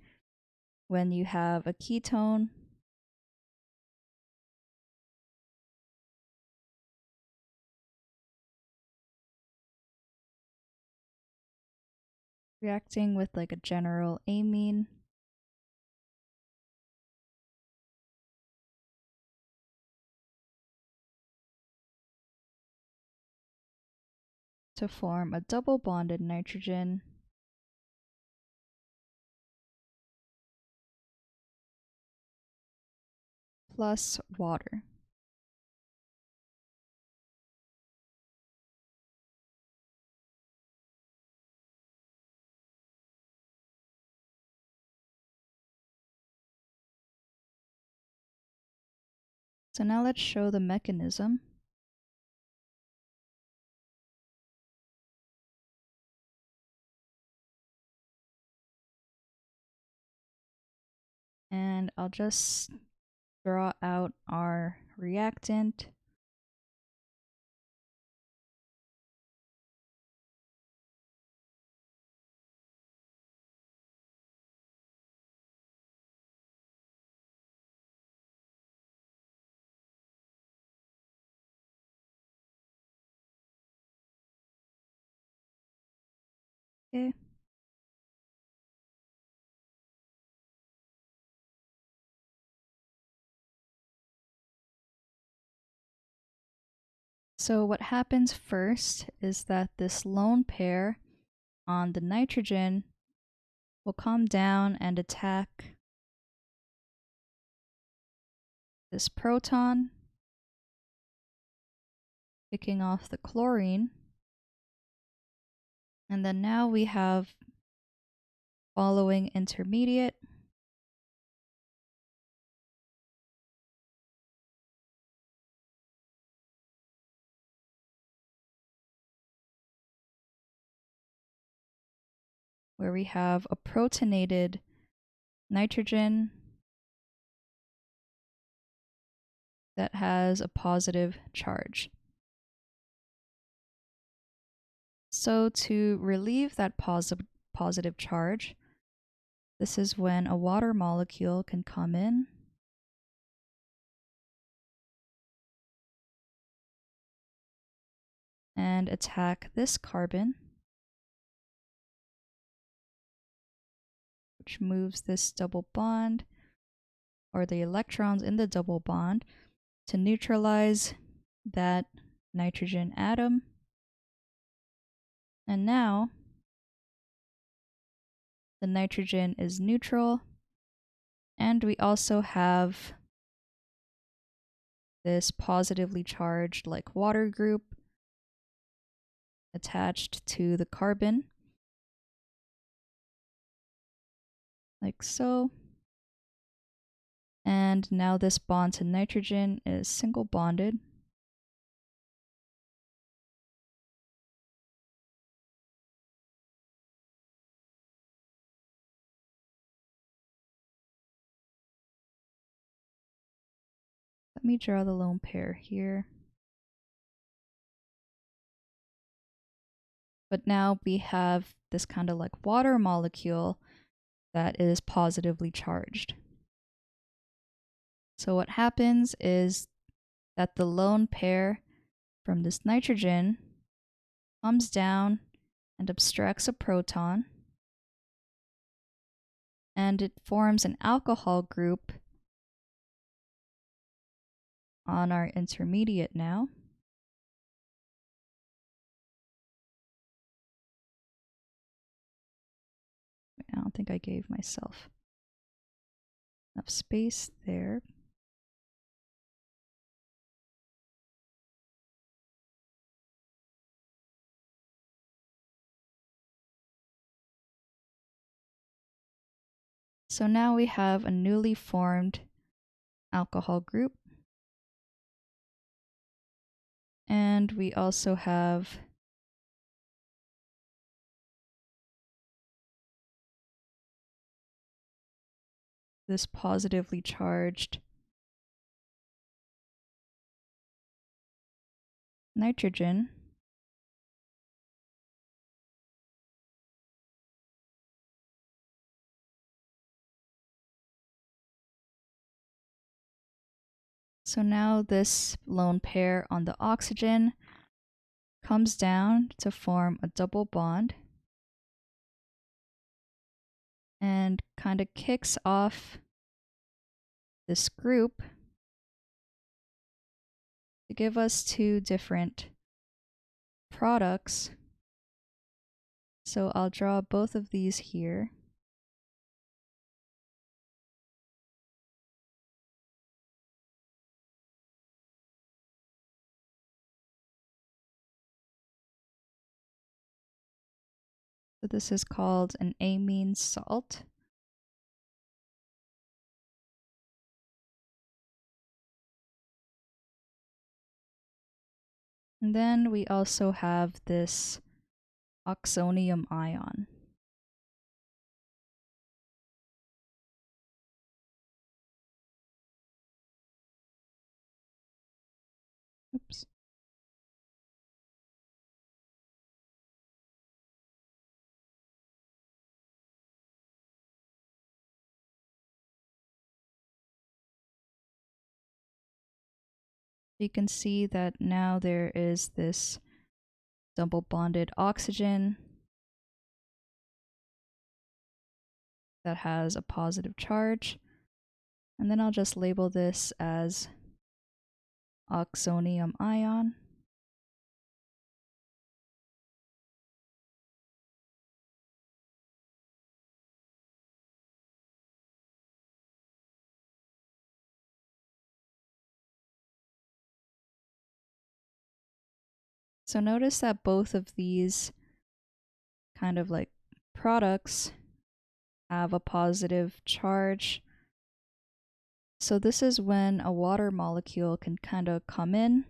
when you have a ketone reacting with like a general amine. To form a double bonded nitrogen plus water. So now let's show the mechanism. And I'll just draw out our reactant. Okay. So what happens first is that this lone pair on the nitrogen will come down and attack this proton, picking off the chlorine. And then now we have following intermediate. Where we have a protonated nitrogen that has a positive charge. So to relieve that positive charge, this is when a water molecule can come in and attack this carbon, which moves this double bond, or the electrons in the double bond, to neutralize that nitrogen atom. And now the nitrogen is neutral, and we also have this positively charged like water group attached to the carbon, like so. And now this bond to nitrogen is single bonded. Let me draw the lone pair here. But now we have this kind of like water molecule that is positively charged. So what happens is that the lone pair from this nitrogen comes down and abstracts a proton, and it forms an alcohol group on our intermediate now. I don't think I gave myself enough space there. So now we have a newly formed alcohol group. And we also have this positively charged nitrogen. So now this lone pair on the oxygen comes down to form a double bond and kind of kicks off this group to give us two different products. So I'll draw both of these here. So this is called an amine salt. And then we also have this oxonium ion. Oops. You can see that now there is this double bonded oxygen that has a positive charge. And then I'll just label this as oxonium ion. So notice that both of these kind of like products have a positive charge. So this is when a water molecule can kind of come in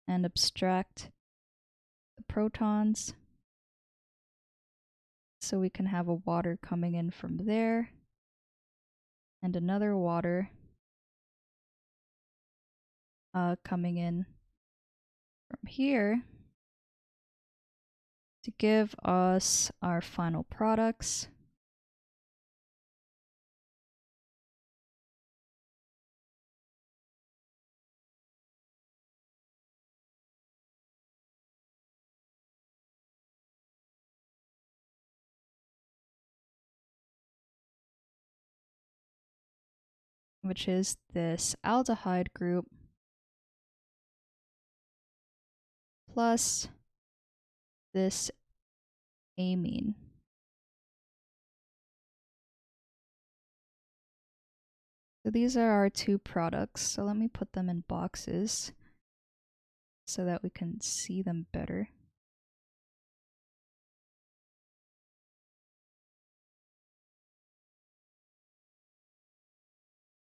and abstract the protons. So we can have a water coming in from there and another water coming in from here to give us our final products. Which is this aldehyde group plus this amine. So these are our two products. So let me put them in boxes so that we can see them better.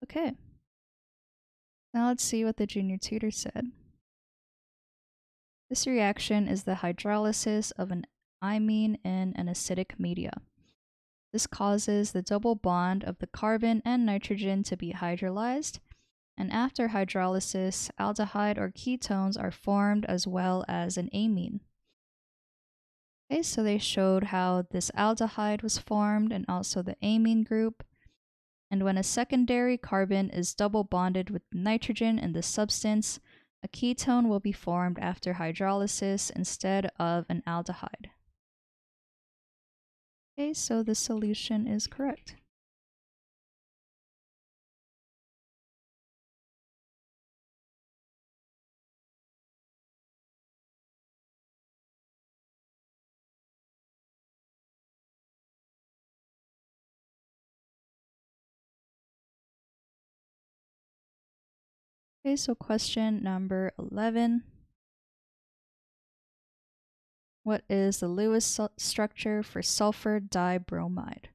Okay. Now let's see what the junior tutor said. This reaction is the hydrolysis of an imine in an acidic media. This causes the double bond of the carbon and nitrogen to be hydrolyzed, and after hydrolysis, aldehyde or ketones are formed as well as an amine. Okay, so they showed how this aldehyde was formed and also the amine group. And when a secondary carbon is double bonded with nitrogen in the substance, a ketone will be formed after hydrolysis instead of an aldehyde. Okay, so the solution is correct. Okay, so question number 11. What is the Lewis structure for sulfur dibromide?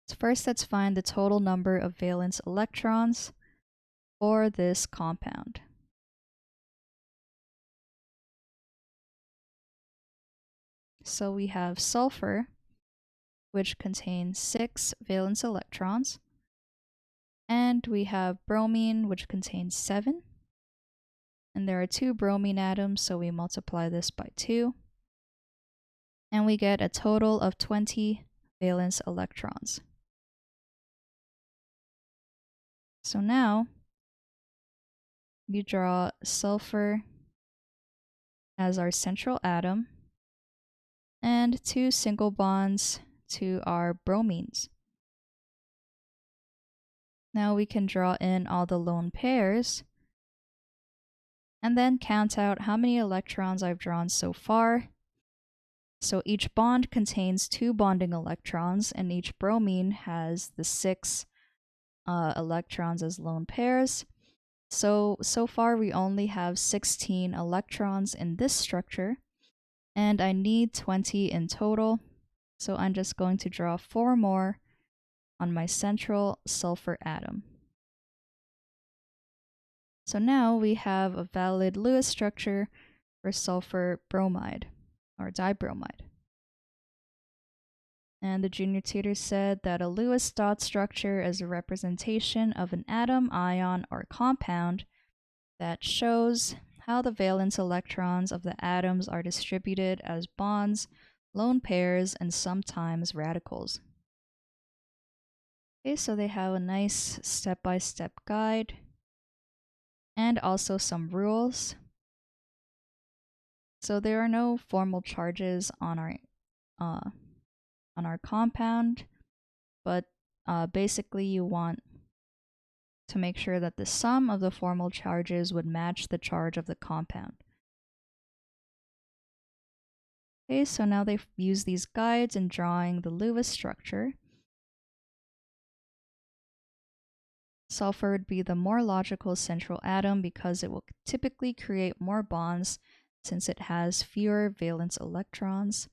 So first, let's find the total number of valence electrons for this compound. So we have sulfur, which contains 6 valence electrons, and we have bromine, which contains 7. And there are 2 bromine atoms, so we multiply this by 2. And we get a total of 20 valence electrons. So now, we draw sulfur as our central atom, and 2 single bonds to our bromines. Now we can draw in all the lone pairs, and then count out how many electrons I've drawn so far. So each bond contains 2 bonding electrons, and each bromine has the 6 electrons as lone pairs. So far we only have 16 electrons in this structure, and I need 20 in total. So I'm just going to draw 4 more on my central sulfur atom. So now we have a valid Lewis structure for sulfur bromide, or dibromide. And the junior tutor said that a Lewis dot structure is a representation of an atom, ion, or compound that shows how the valence electrons of the atoms are distributed as bonds, lone pairs, and sometimes radicals. Okay, so they have a nice step-by-step guide and also some rules. So there are no formal charges on our compound, but basically you want to make sure that the sum of the formal charges would match the charge of the compound. Okay, so now they've used these guides in drawing the Lewis structure. Sulfur would be the more logical central atom because it will typically create more bonds since it has fewer valence electrons.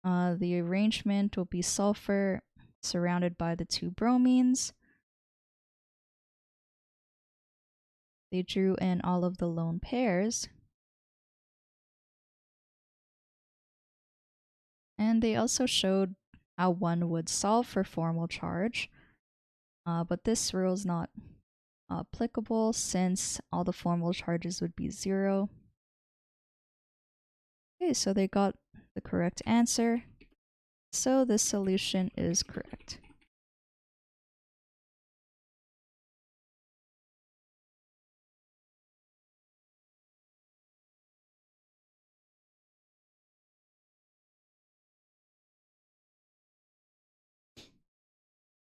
The arrangement will be sulfur surrounded by the 2 bromines. They drew in all of the lone pairs. And they also showed how one would solve for formal charge. But this rule is not applicable since all the formal charges would be 0. Okay, so they got the correct answer. So this solution is correct.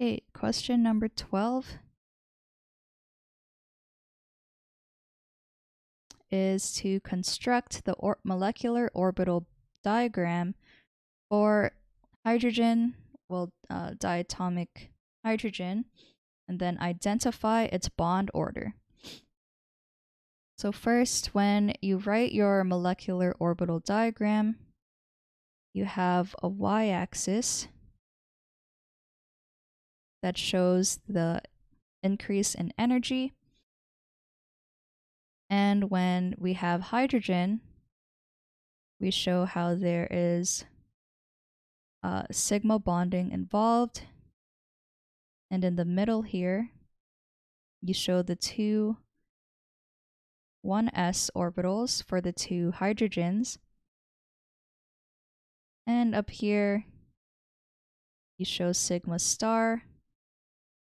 Okay, question number 12 is to construct the molecular orbital diagram for hydrogen, diatomic hydrogen, and then identify its bond order. So first, when you write your molecular orbital diagram, you have a y-axis that shows the increase in energy. And when we have hydrogen, we show how there is sigma bonding involved. And in the middle here, you show the two 1s orbitals for the two hydrogens. And up here, you show sigma star,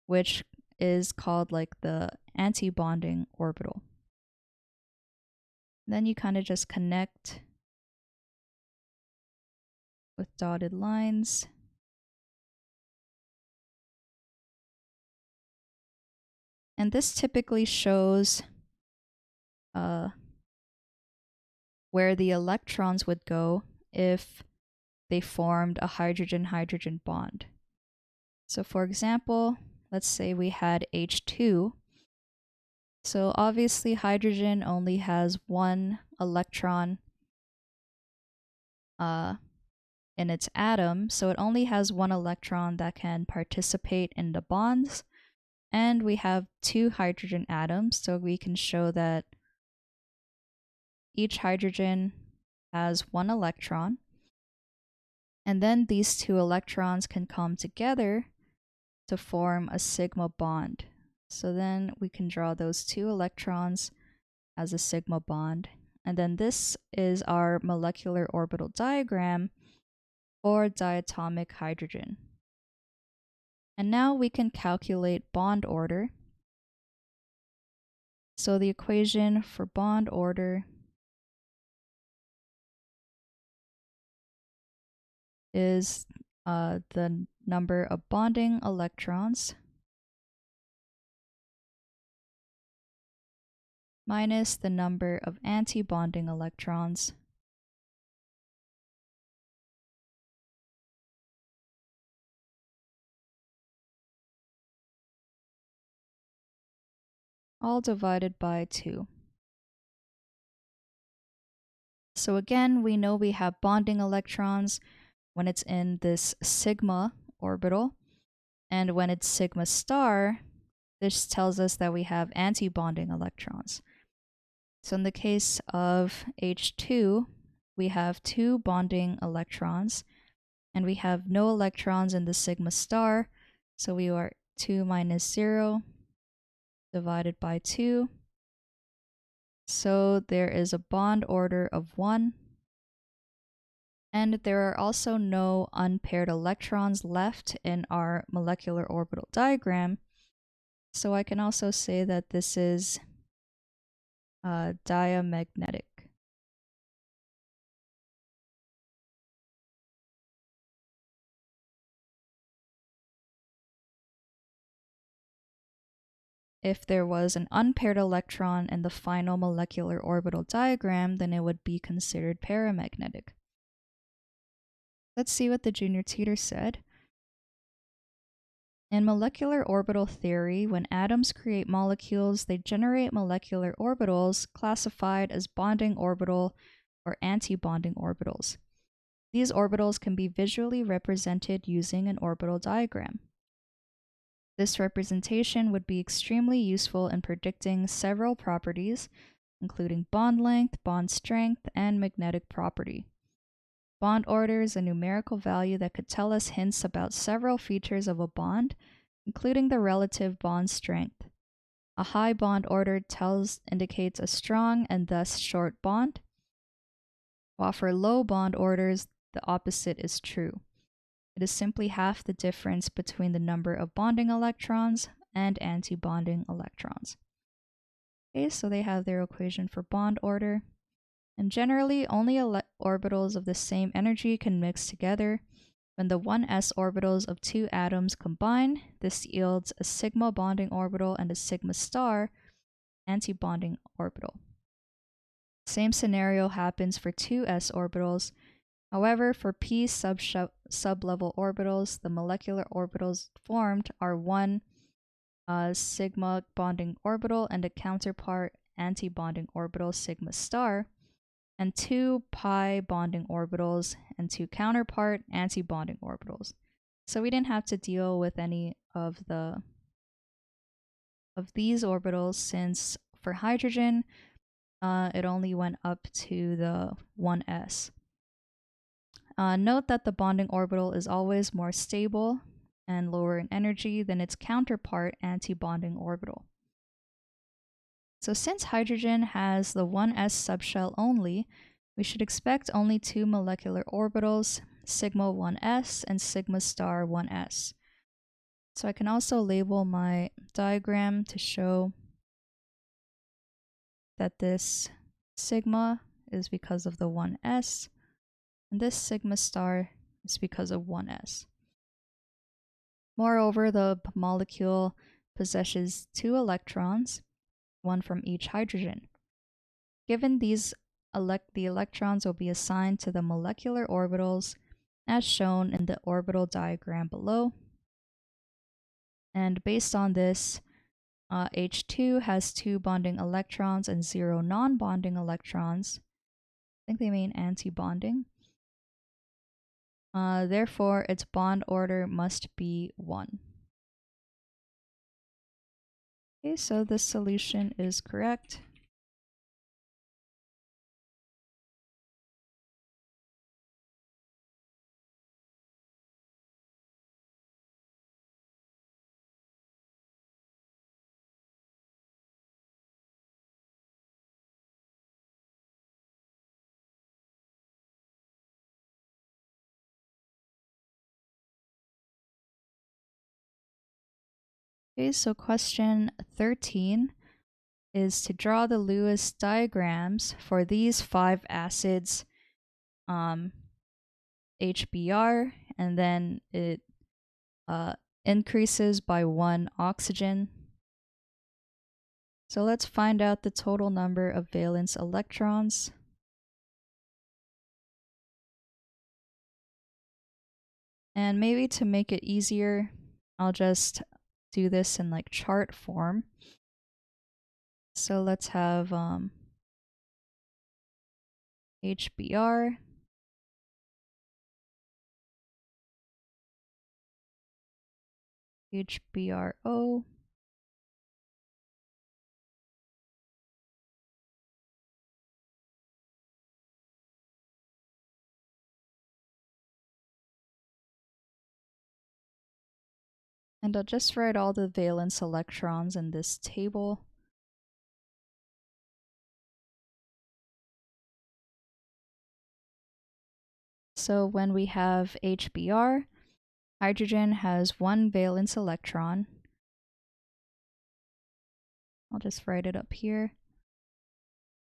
which is called like the anti-bonding orbital. Then you kind of just connect with dotted lines. And this typically shows where the electrons would go if they formed a hydrogen-hydrogen bond. So for example, let's say we had H2. So obviously hydrogen only has one electron in its atom, so it only has one electron that can participate in the bonds. And we have two hydrogen atoms, so we can show that each hydrogen has one electron. And then these two electrons can come together to form a sigma bond. So then we can draw those two electrons as a sigma bond. And then this is our molecular orbital diagram for diatomic hydrogen. And now we can calculate bond order. So the equation for bond order is the number of bonding electrons minus the number of anti-bonding electrons all divided by 2. So again, we know we have bonding electrons when it's in this sigma orbital, and when it's sigma star, this tells us that we have anti-bonding electrons. So in the case of H2, we have 2 bonding electrons, and we have no electrons in the sigma star, so we are 2 minus 0 divided by 2. So there is a bond order of 1. And there are also no unpaired electrons left in our molecular orbital diagram. So I can also say that this is diamagnetic. If there was an unpaired electron in the final molecular orbital diagram, then it would be considered paramagnetic. Let's see what the junior tutor said. In molecular orbital theory, when atoms create molecules, they generate molecular orbitals classified as bonding orbital or anti-bonding orbitals. These orbitals can be visually represented using an orbital diagram. This representation would be extremely useful in predicting several properties, including bond length, bond strength, and magnetic property. Bond order is a numerical value that could tell us hints about several features of a bond, including the relative bond strength. A high bond order indicates a strong and thus short bond, while for low bond orders, the opposite is true. It is simply half the difference between the number of bonding electrons and anti-bonding electrons. Okay, so they have their equation for bond order. And generally, only orbitals of the same energy can mix together. When the 1s orbitals of two atoms combine, this yields a sigma bonding orbital and a sigma star anti-bonding orbital. Same scenario happens for 2s orbitals. However, for p sublevel orbitals, the molecular orbitals formed are one sigma bonding orbital and a counterpart anti-bonding orbital sigma star, and two pi bonding orbitals and two counterpart anti-bonding orbitals. So we didn't have to deal with any of these orbitals, since for hydrogen, it only went up to the 1s. Note that the bonding orbital is always more stable and lower in energy than its counterpart anti-bonding orbital. So since hydrogen has the 1s subshell only, we should expect only two molecular orbitals, sigma 1s and sigma star 1s. So I can also label my diagram to show that this sigma is because of the 1s, and this sigma star is because of 1s. Moreover, the molecule possesses two electrons, one from each hydrogen. Given these, the electrons will be assigned to the molecular orbitals as shown in the orbital diagram below. And based on this, H2 has two bonding electrons and zero non-bonding electrons. I think they mean anti-bonding. Therefore, its bond order must be 1. Okay, so this solution is correct. Okay, so question 13 is to draw the Lewis diagrams for these 5 acids, HBr, and then it increases by 1 oxygen. So let's find out the total number of valence electrons. And maybe to make it easier, I'll just do this in like chart form. So let's have HBr, HBrO, and I'll just write all the valence electrons in this table. So when we have HBr, hydrogen has 1 valence electron. I'll just write it up here.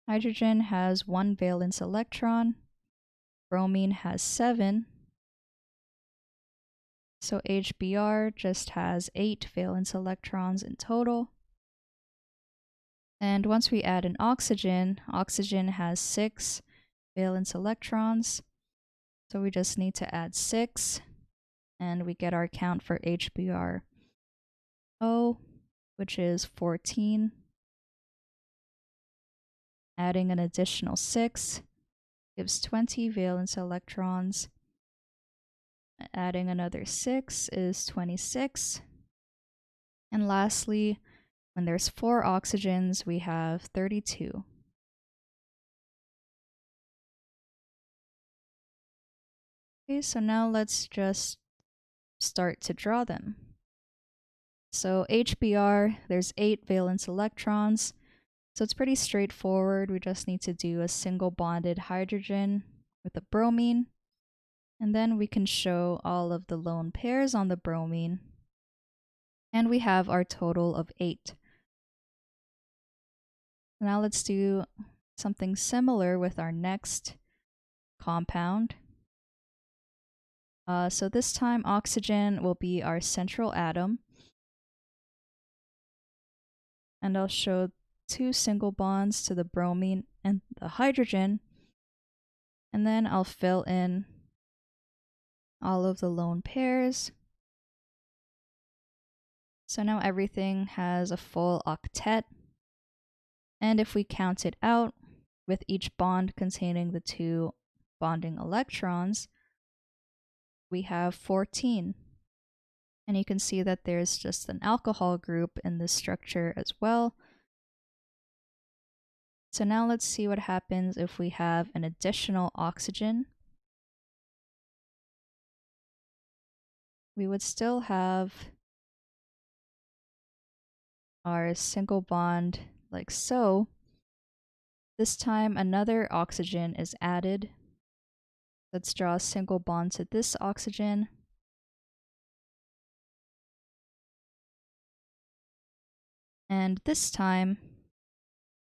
Hydrogen has 1 valence electron. Bromine has 7. So HBr just has 8 valence electrons in total. And once we add an oxygen, oxygen has 6 valence electrons. So we just need to add 6, and we get our count for HBrO, which is 14. Adding an additional 6 gives 20 valence electrons. Adding another 6 is 26. And lastly, when there's 4 oxygens, we have 32. Okay, so now let's just start to draw them. So HBr, there's 8 valence electrons. So it's pretty straightforward. We just need to do a single bonded hydrogen with a bromine. And then we can show all of the lone pairs on the bromine. And we have our total of 8. Now let's do something similar with our next compound. So this time oxygen will be our central atom. And I'll show 2 single bonds to the bromine and the hydrogen. And then I'll fill in all of the lone pairs. So now everything has a full octet. And if we count it out, with each bond containing the 2 bonding electrons, we have 14. And you can see that there's just an alcohol group in this structure as well. So now let's see what happens if we have an additional oxygen. We would still have our single bond like so. This time another oxygen is added. Let's draw a single bond to this oxygen. And this time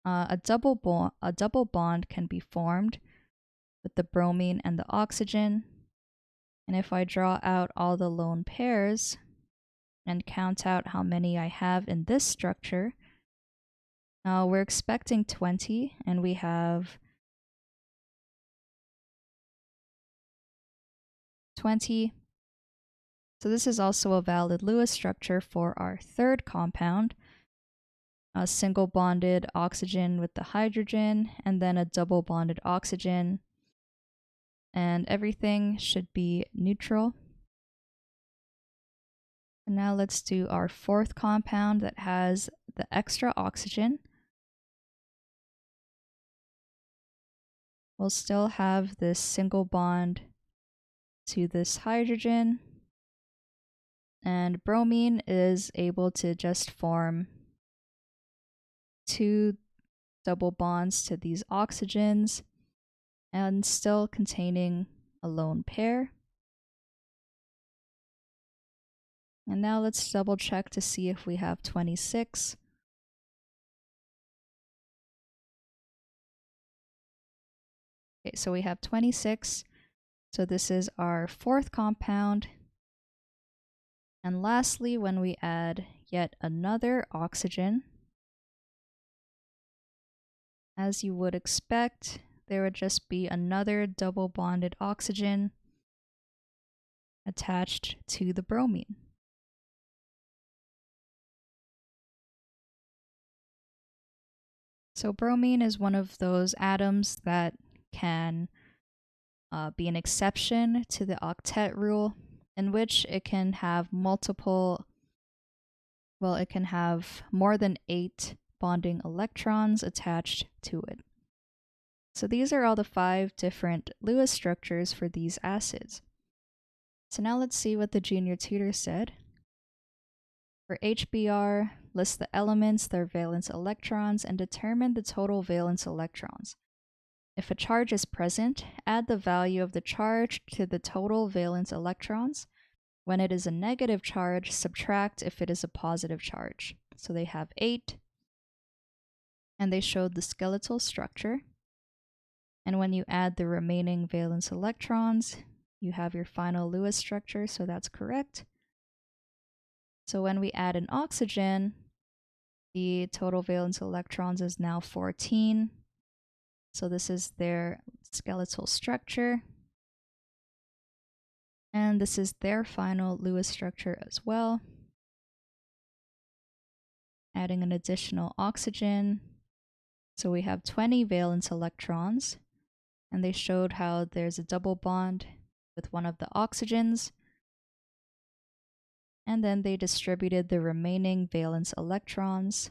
a double bond can be formed with the bromine and the oxygen. And if I draw out all the lone pairs and count out how many I have in this structure, we're expecting 20, and we have 20. So this is also a valid Lewis structure for our third compound. A single bonded oxygen with the hydrogen, and then a double bonded oxygen. And everything should be neutral. And now let's do our fourth compound that has the extra oxygen. We'll still have this single bond to this hydrogen. And bromine is able to just form 2 double bonds to these oxygens and still containing a lone pair. And now let's double check to see if we have 26. Okay, so we have 26. So this is our fourth compound. And lastly, when we add yet another oxygen, as you would expect, there would just be another double bonded oxygen attached to the bromine. So bromine is one of those atoms that can be an exception to the octet rule, in which it can have it can have more than 8 bonding electrons attached to it. So these are all the 5 different Lewis structures for these acids. So now let's see what the junior tutor said. For HBr, list the elements, their valence electrons, and determine the total valence electrons. If a charge is present, add the value of the charge to the total valence electrons. When it is a negative charge, subtract if it is a positive charge. So they have 8, and they showed the skeletal structure. And when you add the remaining valence electrons, you have your final Lewis structure, so that's correct. So when we add an oxygen, the total valence electrons is now 14. So this is their skeletal structure. And this is their final Lewis structure as well. Adding an additional oxygen. So we have 20 valence electrons. And they showed how there's a double bond with one of the oxygens. And then they distributed the remaining valence electrons.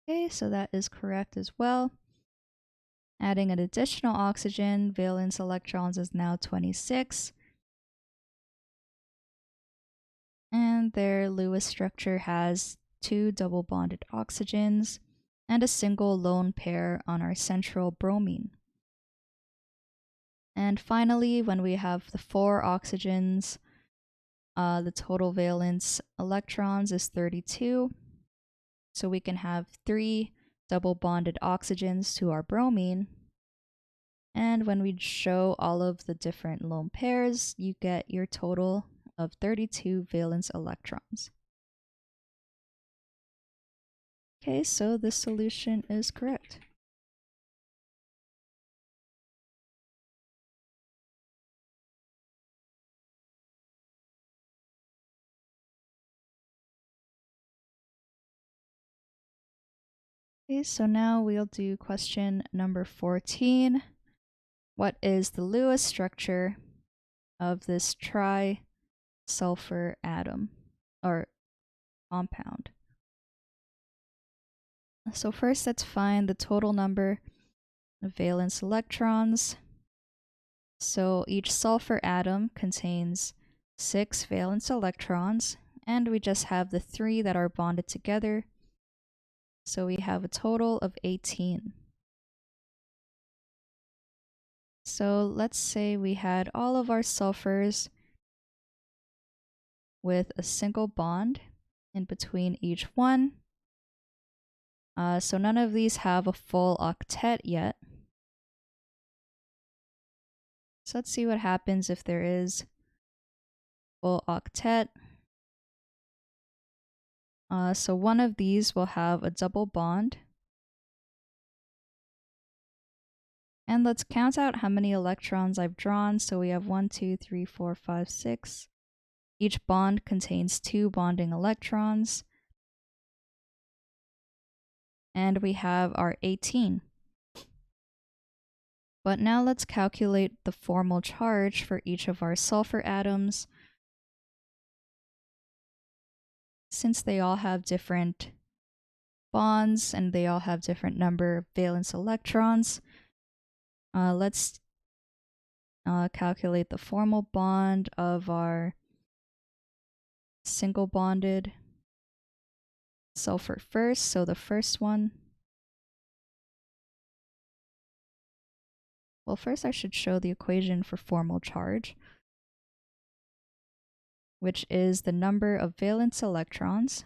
Okay, so that is correct as well. Adding an additional oxygen, valence electrons is now 26. And and their Lewis structure has 2 double bonded oxygens and a single lone pair on our central bromine. And finally, when we have the 4 oxygens, the total valence electrons is 32. So we can have 3 double bonded oxygens to our bromine. And when we show all of the different lone pairs, you get your total of 32 valence electrons. Okay, so this solution is correct. Okay, so now we'll do question number 14. What is the Lewis structure of this Tri-Sulfur atom or compound? So first, let's find the total number of valence electrons. So each sulfur atom contains 6 valence electrons, and we just have the 3 that are bonded together. So we have a total of 18. So let's say we had all of our sulfurs with a single bond in between each one. So none of these have a full octet yet. So let's see what happens if there is full octet. So one of these will have a double bond. And let's count out how many electrons I've drawn. So we have 1, 2, 3, 4, 5, 6. Each bond contains 2 bonding electrons. And we have our 18. But now let's calculate the formal charge for each of our sulfur atoms. Since they all have different bonds and they all have different number of valence electrons, let's calculate the formal bond of our single bonded sulfur first. So the first one. Well, first I should show the equation for formal charge, which is the number of valence electrons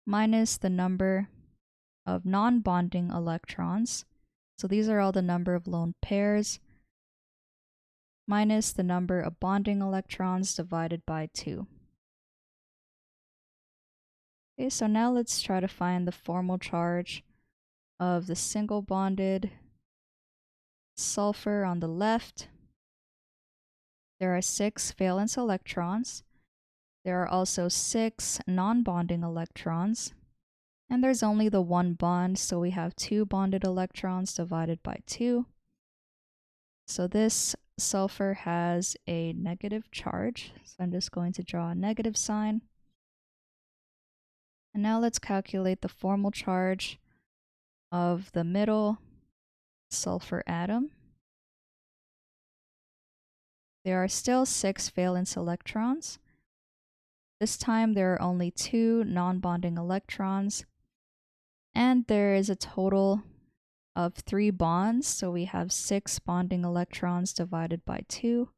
minus the number of non-bonding electrons. So these are all the number of lone pairs minus the number of bonding electrons divided by 2. Okay, so now let's try to find the formal charge of the single bonded sulfur on the left. There are 6 valence electrons. There are also 6 non-bonding electrons. And there's only the 1 bond, so we have 2 bonded electrons divided by 2. So this sulfur has a negative charge. So I'm just going to draw a negative sign. And now let's calculate the formal charge of the middle sulfur atom. There are still 6 valence electrons. This time there are only 2 non-bonding electrons. And there is a total of 3 bonds, so we have 6 bonding electrons divided by 2.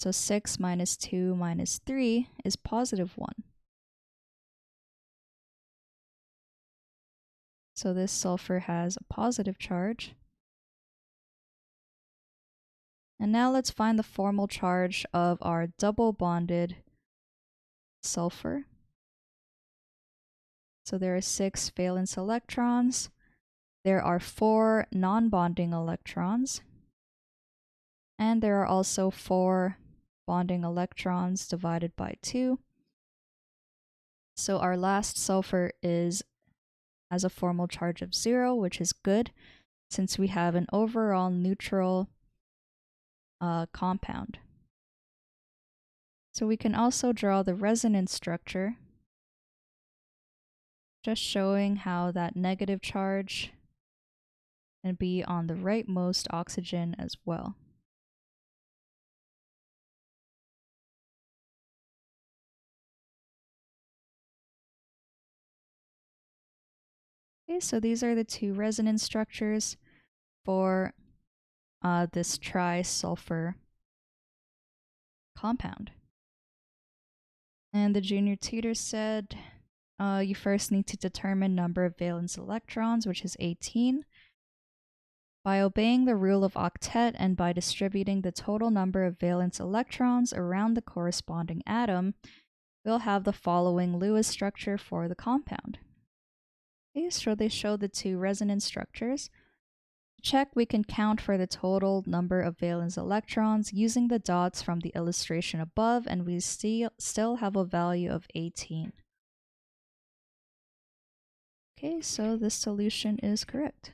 So 6 minus 2 minus 3 is positive 1. So this sulfur has a positive charge. And now let's find the formal charge of our double bonded sulfur. So there are 6 valence electrons. There are 4 non-bonding electrons. And there are also 4 bonding electrons divided by 2. So our last sulfur has a formal charge of 0, which is good, since we have an overall neutral compound. So we can also draw the resonance structure, just showing how that negative charge can be on the rightmost oxygen as well. Okay, so these are the two resonance structures for this Tri-Sulfur compound. And the junior tutor said you first need to determine number of valence electrons, which is 18. By obeying the rule of octet and by distributing the total number of valence electrons around the corresponding atom, we'll have the following Lewis structure for the compound. Okay, so they show the two resonance structures. To check, we can count for the total number of valence electrons using the dots from the illustration above, and we still have a value of 18. Okay, so this solution is correct.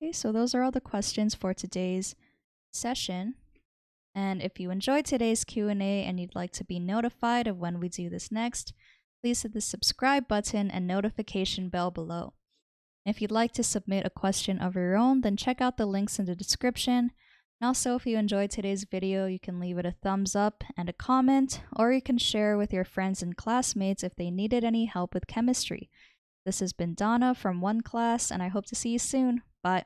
Okay, so those are all the questions for today's session. And if you enjoyed today's Q&A and you'd like to be notified of when we do this next, please hit the subscribe button and notification bell below. If you'd like to submit a question of your own, then check out the links in the description. And also, if you enjoyed today's video, you can leave it a thumbs up and a comment, or you can share with your friends and classmates if they needed any help with chemistry. This has been Donna from OneClass, and I hope to see you soon. Bye.